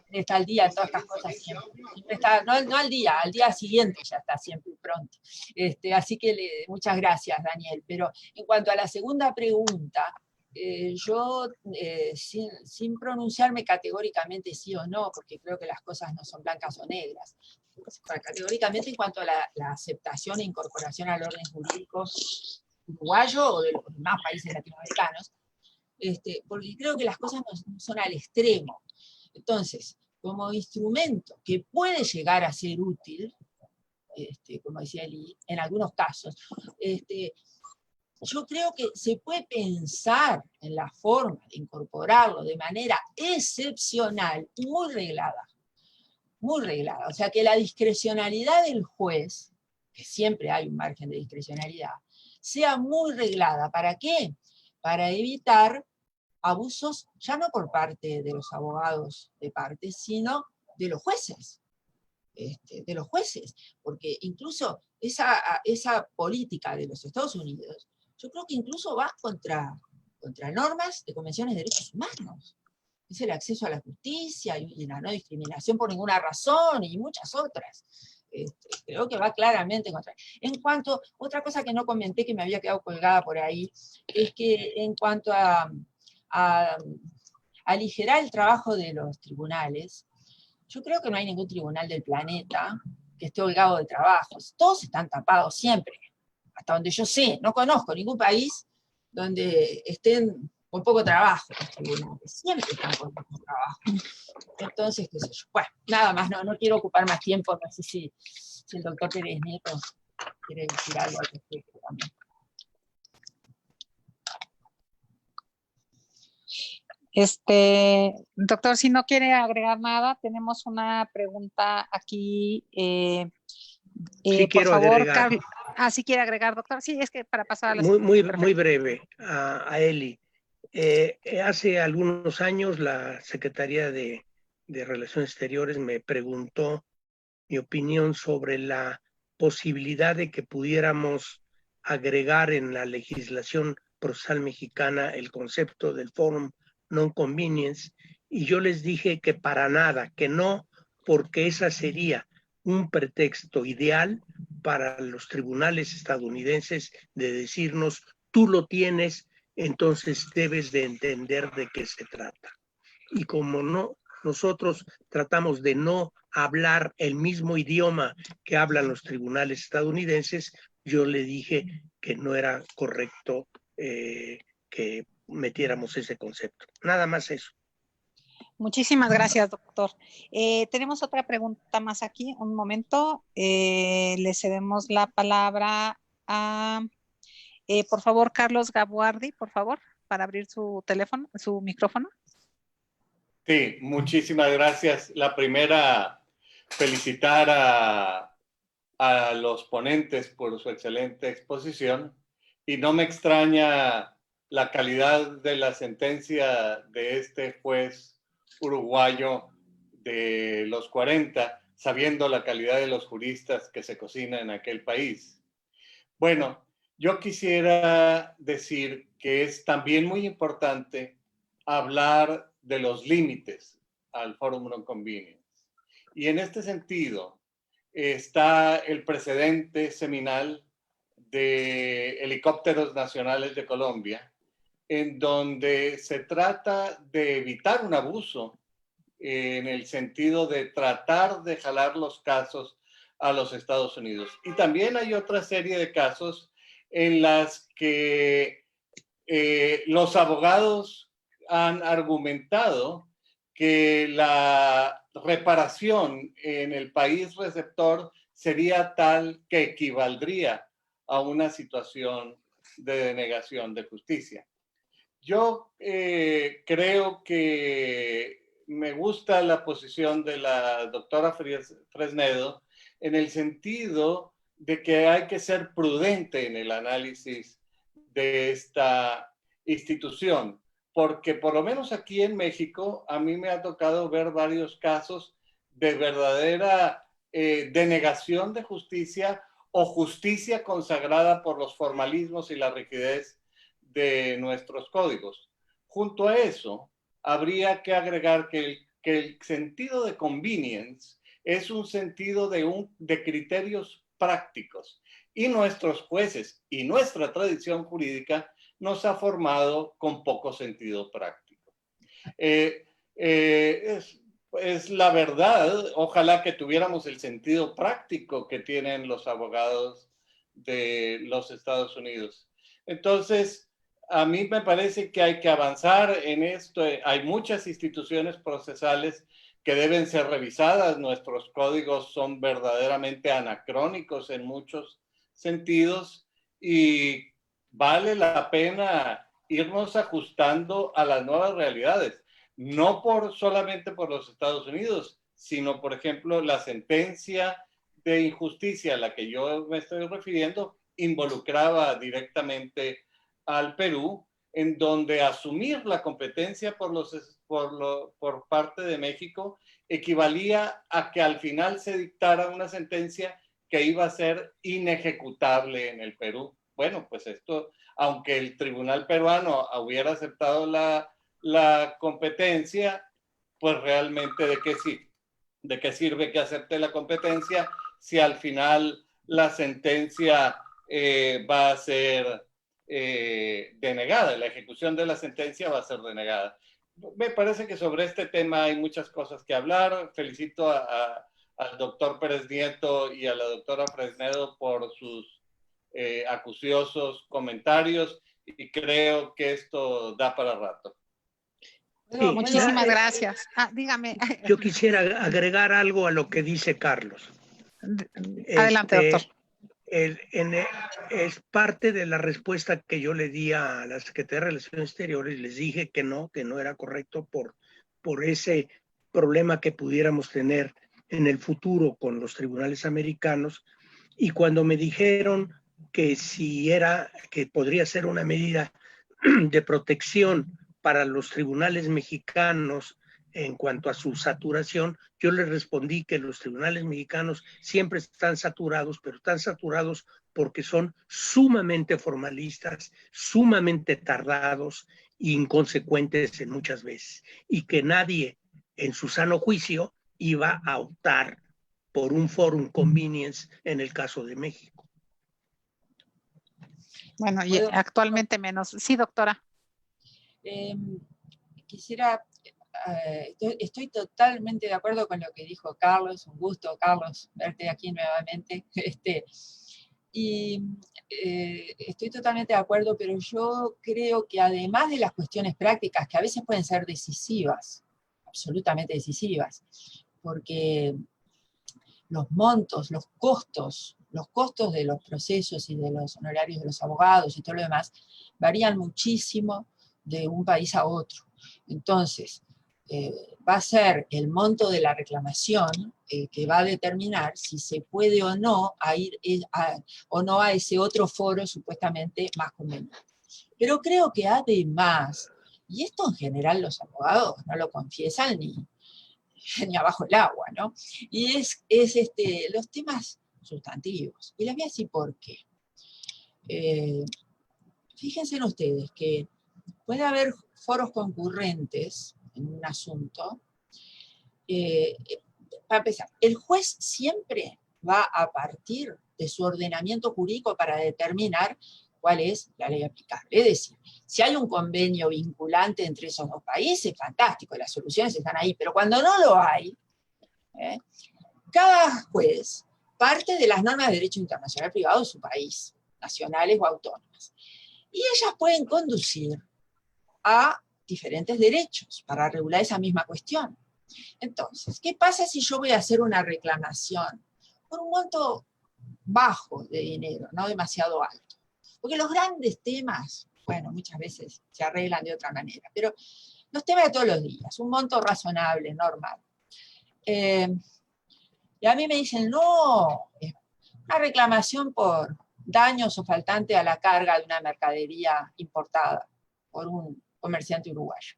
Está al día en todas estas cosas siempre. Está, no al día siguiente ya está siempre pronto. Así que muchas gracias, Daniel. Pero en cuanto a la segunda pregunta, yo, sin pronunciarme categóricamente sí o no, porque creo que las cosas no son blancas o negras, categóricamente en cuanto a la aceptación e incorporación al orden jurídico uruguayo o de los demás países latinoamericanos, porque creo que las cosas no son al extremo. Entonces, como instrumento que puede llegar a ser útil, como decía Eli, en algunos casos, yo creo que se puede pensar en la forma de incorporarlo de manera excepcional, muy reglada, o sea, que la discrecionalidad del juez, que siempre hay un margen de discrecionalidad, sea muy reglada. ¿Para qué? Para evitar abusos, ya no por parte de los abogados de parte, sino de los jueces. Porque incluso esa política de los Estados Unidos, yo creo que incluso va contra normas de convenciones de derechos humanos. Es el acceso a la justicia y la no discriminación por ninguna razón y muchas otras. Creo que va claramente contra. En cuanto, otra cosa que no comenté, que me había quedado colgada por ahí, es que en cuanto a aligerar el trabajo de los tribunales, yo creo que no hay ningún tribunal del planeta que esté holgado de trabajos. Todos están tapados siempre, hasta donde yo sé. No conozco ningún país donde estén con poco trabajo los tribunales. Siempre están con poco trabajo. Entonces, qué sé yo. Bueno, nada más, no quiero ocupar más tiempo. No sé si el doctor Pérez Nieto quiere decir algo al respecto también. Doctor, si no quiere agregar nada, tenemos una pregunta aquí. Sí, por quiero favor, agregar. sí quiere agregar, doctor. Sí, es que para pasar a la Muy breve a Eli. Hace algunos años la Secretaría de Relaciones Exteriores me preguntó mi opinión sobre la posibilidad de que pudiéramos agregar en la legislación procesal mexicana el concepto del forum non-convenience, y yo les dije que para nada, que no, porque esa sería un pretexto ideal para los tribunales estadounidenses de decirnos, tú lo tienes, entonces debes de entender de qué se trata. Y como no, nosotros tratamos de no hablar el mismo idioma que hablan los tribunales estadounidenses, yo le dije que no era correcto que metiéramos ese concepto. Nada más eso. Muchísimas gracias, doctor. Tenemos otra pregunta más aquí. Un momento. Le cedemos la palabra a, por favor, Carlos Gabuardi, por favor, para abrir su teléfono, su micrófono. Sí, muchísimas gracias. La primera, felicitar a los ponentes por su excelente exposición, y no me extraña la calidad de la sentencia de este juez uruguayo de los 40, sabiendo la calidad de los juristas que se cocinan en aquel país. Bueno, yo quisiera decir que es también muy importante hablar de los límites al forum non-convenience. Y en este sentido está el precedente seminal de Helicópteros Nacionales de Colombia, en donde se trata de evitar un abuso en el sentido de tratar de jalar los casos a los Estados Unidos. Y también hay otra serie de casos en las que los abogados han argumentado que la reparación en el país receptor sería tal que equivaldría a una situación de denegación de justicia. Yo creo que me gusta la posición de la doctora Fresnedo en el sentido de que hay que ser prudente en el análisis de esta institución, porque por lo menos aquí en México a mí me ha tocado ver varios casos de verdadera denegación de justicia o justicia consagrada por los formalismos y la rigidez de nuestros códigos. Junto a eso, habría que agregar que el sentido de convenience es un sentido de criterios prácticos, y nuestros jueces y nuestra tradición jurídica nos ha formado con poco sentido práctico. Es la verdad, ojalá que tuviéramos el sentido práctico que tienen los abogados de los Estados Unidos. Entonces, a mí me parece que hay que avanzar en esto. Hay muchas instituciones procesales que deben ser revisadas. Nuestros códigos son verdaderamente anacrónicos en muchos sentidos y vale la pena irnos ajustando a las nuevas realidades. No solamente por los Estados Unidos, sino, por ejemplo, la sentencia de injusticia a la que yo me estoy refiriendo involucraba directamente al Perú, en donde asumir la competencia por parte de México equivalía a que al final se dictara una sentencia que iba a ser inejecutable en el Perú. Bueno, pues esto, aunque el tribunal peruano hubiera aceptado la competencia, pues realmente ¿de qué sirve que acepte la competencia si al final la sentencia va a ser denegada? La ejecución de la sentencia va a ser denegada. Me parece que sobre este tema hay muchas cosas que hablar. Felicito al doctor Pérez Nieto y a la doctora Fresnedo por sus acuciosos comentarios y creo que esto da para rato. Sí, Muchísimas gracias. Dígame. Yo quisiera agregar algo a lo que dice Carlos. Adelante, doctor. Es parte de la respuesta que yo le di a la Secretaría de Relaciones Exteriores. Les dije que no era correcto por ese problema que pudiéramos tener en el futuro con los tribunales americanos. Y cuando me dijeron que que podría ser una medida de protección para los tribunales mexicanos en cuanto a su saturación, yo les respondí que los tribunales mexicanos siempre están saturados, pero están saturados porque son sumamente formalistas, sumamente tardados e inconsecuentes en muchas veces, y que nadie en su sano juicio iba a optar por un forum convenience en el caso de México. Bueno, y actualmente menos. Sí, doctora. Quisiera, estoy totalmente de acuerdo con lo que dijo Carlos. Un gusto, Carlos, verte aquí nuevamente. Estoy totalmente de acuerdo, pero yo creo que además de las cuestiones prácticas, que a veces pueden ser decisivas, absolutamente decisivas, porque los montos, los costos de los procesos y de los honorarios de los abogados y todo lo demás varían muchísimo de un país a otro. Entonces, va a ser el monto de la reclamación que va a determinar si se puede o no ir a ese otro foro supuestamente más conveniente. Pero creo que además, y esto en general los abogados no lo confiesan ni abajo el agua, ¿no? Y es los temas sustantivos. Y les voy a decir por qué. Fíjense ustedes que puede haber foros concurrentes en un asunto. Para empezar, el juez siempre va a partir de su ordenamiento jurídico para determinar cuál es la ley aplicable. Es decir, si hay un convenio vinculante entre esos dos países, fantástico, las soluciones están ahí, pero cuando no lo hay, cada juez parte de las normas de derecho internacional privado de su país, nacionales o autónomas, y ellas pueden conducir a diferentes derechos para regular esa misma cuestión. Entonces, ¿qué pasa si yo voy a hacer una reclamación por un monto bajo de dinero, no demasiado alto? Porque los grandes temas, bueno, muchas veces se arreglan de otra manera, pero los temas de todos los días, un monto razonable, normal. Y a mí me dicen, no, una reclamación por daños o faltante a la carga de una mercadería importada por un comerciante uruguayo.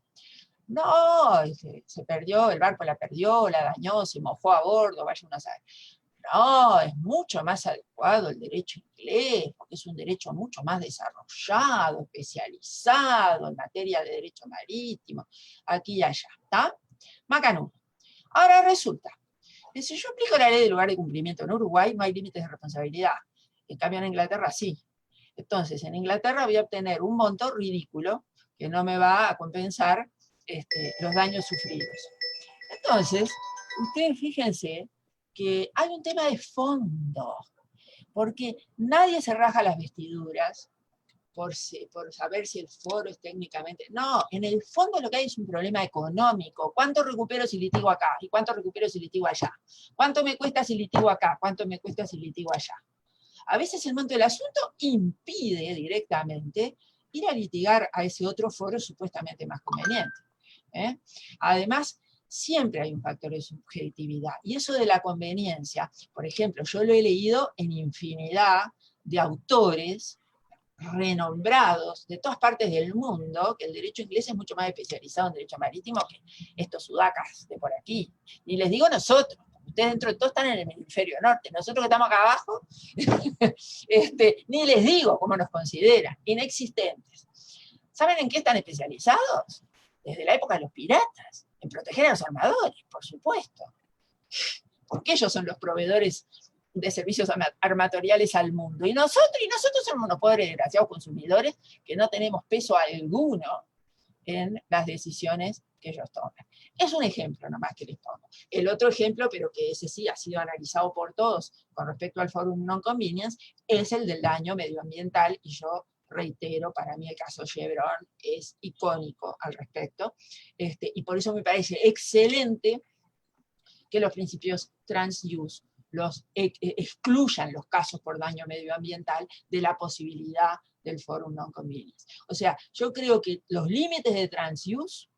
No, se perdió, el barco la perdió, la dañó, se mojó a bordo, vaya uno a saber. No, es mucho más adecuado el derecho inglés, porque es un derecho mucho más desarrollado, especializado en materia de derecho marítimo, aquí y allá, ¿está? Macanudo. Ahora resulta que si yo aplico la ley de lugar de cumplimiento en Uruguay, no hay límites de responsabilidad. En cambio en Inglaterra sí. Entonces en Inglaterra voy a obtener un monto ridículo que no me va a compensar los daños sufridos. Entonces, ustedes fíjense que hay un tema de fondo, porque nadie se raja las vestiduras por saber si el foro es técnicamente... No, en el fondo lo que hay es un problema económico. ¿Cuánto recupero si litigo acá? ¿Y cuánto recupero si litigo allá? ¿Cuánto me cuesta si litigo acá? ¿Cuánto me cuesta si litigo allá? A veces el monto del asunto impide directamente ir a litigar a ese otro foro supuestamente más conveniente. Además, siempre hay un factor de subjetividad. Y eso de la conveniencia, por ejemplo, yo lo he leído en infinidad de autores renombrados de todas partes del mundo, que el derecho inglés es mucho más especializado en derecho marítimo que estos sudacas de por aquí. Y les digo nosotros, ustedes dentro de todo están en el hemisferio norte, nosotros que estamos acá abajo, ni les digo cómo nos consideran, inexistentes. ¿Saben en qué están especializados? Desde la época de los piratas, en proteger a los armadores, por supuesto. Porque ellos son los proveedores de servicios armatoriales al mundo. Y nosotros somos unos pobres desgraciados consumidores que no tenemos peso alguno en las decisiones que ellos toman. Es un ejemplo nomás que les pongo. El otro ejemplo, pero que ese sí ha sido analizado por todos con respecto al Forum Non-Convenience, es el del daño medioambiental, y yo reitero, para mí el caso Chevron es icónico al respecto, y por eso me parece excelente que los principios trans-use excluyan los casos por daño medioambiental de la posibilidad del Forum Non-Convenience. O sea, yo creo que los límites de trans-use,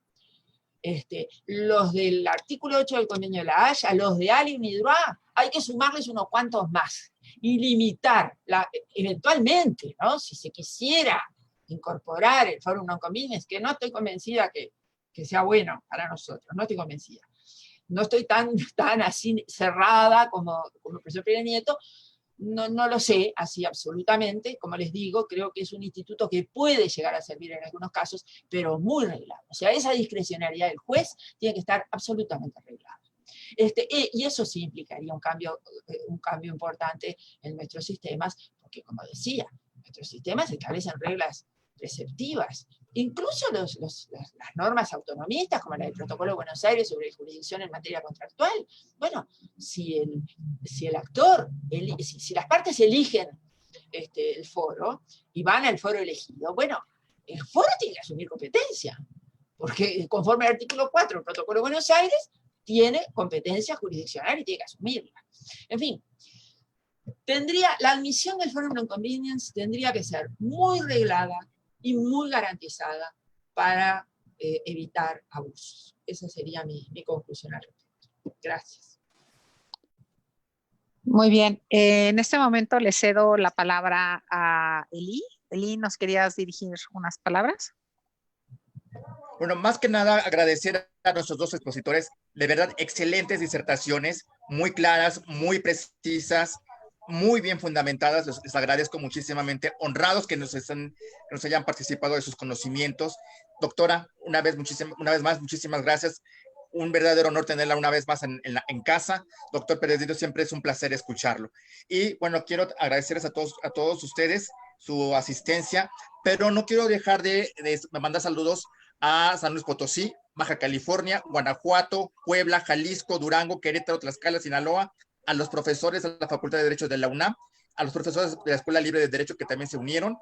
los del artículo 8 del Convenio de la Haya, los de Allen y Droit, hay que sumarles unos cuantos más y limitar, eventualmente, ¿no? Si se quisiera incorporar el Forum Non-Convenience, que no estoy convencida que sea bueno para nosotros, no estoy convencida. No estoy tan así cerrada como el profesor Pérez Nieto, no lo sé así absolutamente, como les digo, creo que es un instituto que puede llegar a servir en algunos casos, pero muy reglado. O sea, esa discrecionalidad del juez tiene que estar absolutamente reglada. Y eso sí implicaría un cambio importante en nuestros sistemas, porque como decía, nuestros sistemas establecen reglas preceptivas. Incluso las normas autonomistas, como la del Protocolo de Buenos Aires sobre jurisdicción en materia contractual, bueno, si las partes eligen el foro y van al foro elegido, bueno, el foro tiene que asumir competencia, porque conforme al artículo 4 del Protocolo de Buenos Aires, tiene competencia jurisdiccional y tiene que asumirla. En fin, la admisión del Forum Non-Convenience tendría que ser muy reglada y muy garantizada para evitar abusos. Esa sería mi conclusión al respecto. Gracias. Muy bien. En este momento le cedo la palabra a Eli. Eli, ¿nos querías dirigir unas palabras? Bueno, más que nada agradecer a nuestros dos expositores, de verdad, excelentes disertaciones, muy claras, muy precisas, muy bien fundamentadas. Les agradezco muchísimamente, honrados que nos hayan participado de sus conocimientos. Doctora, una vez más, muchísimas gracias. Un verdadero honor tenerla una vez más en casa. Doctor Pérez Nieto, siempre es un placer escucharlo. Y bueno, quiero agradecerles a todos ustedes su asistencia, pero no quiero dejar de mandar saludos a San Luis Potosí, Baja California, Guanajuato, Puebla, Jalisco, Durango, Querétaro, Tlaxcala, Sinaloa, a los profesores de la Facultad de Derecho de la UNAM, a los profesores de la Escuela Libre de Derecho que también se unieron,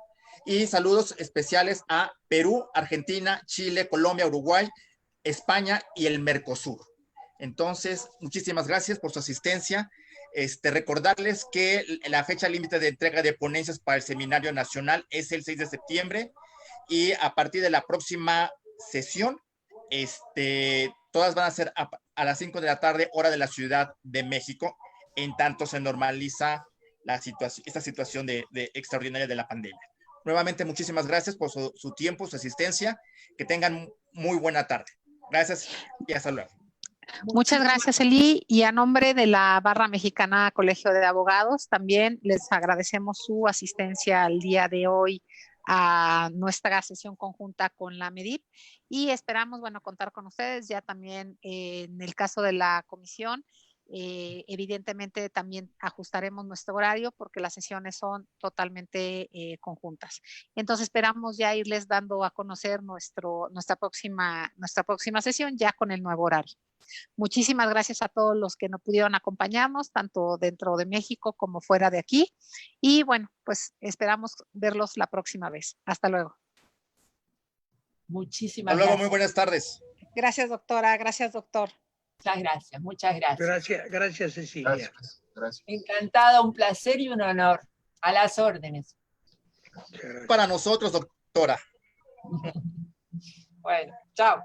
y saludos especiales a Perú, Argentina, Chile, Colombia, Uruguay, España y el Mercosur. Entonces, muchísimas gracias por su asistencia. Recordarles que la fecha límite de entrega de ponencias para el Seminario Nacional es el 6 de septiembre, y a partir de la próxima sesión, todas van a ser a las 5 de la tarde, hora de la Ciudad de México, en tanto se normaliza esta situación de extraordinaria de la pandemia. Nuevamente, muchísimas gracias por su tiempo, su asistencia. Que tengan muy buena tarde. Gracias y hasta luego. Muchas gracias, Eli. Y a nombre de la Barra Mexicana Colegio de Abogados, también les agradecemos su asistencia al día de hoy a nuestra sesión conjunta con la MEDIP, y esperamos, bueno, contar con ustedes ya también en el caso de la comisión. Evidentemente también ajustaremos nuestro horario porque las sesiones son totalmente conjuntas. Entonces esperamos ya irles dando a conocer nuestra próxima sesión ya con el nuevo horario. Muchísimas gracias a todos los que nos pudieron acompañarnos, tanto dentro de México como fuera de aquí. Y bueno, pues esperamos verlos la próxima vez. Hasta luego. Muchísimas Hasta luego, gracias. muy buenas tardes. Gracias, doctora. Gracias, doctor. Muchas gracias, muchas gracias. Gracias, Cecilia. Gracias. Encantada, un placer y un honor. A las órdenes. Para nosotros, doctora. Bueno, chao.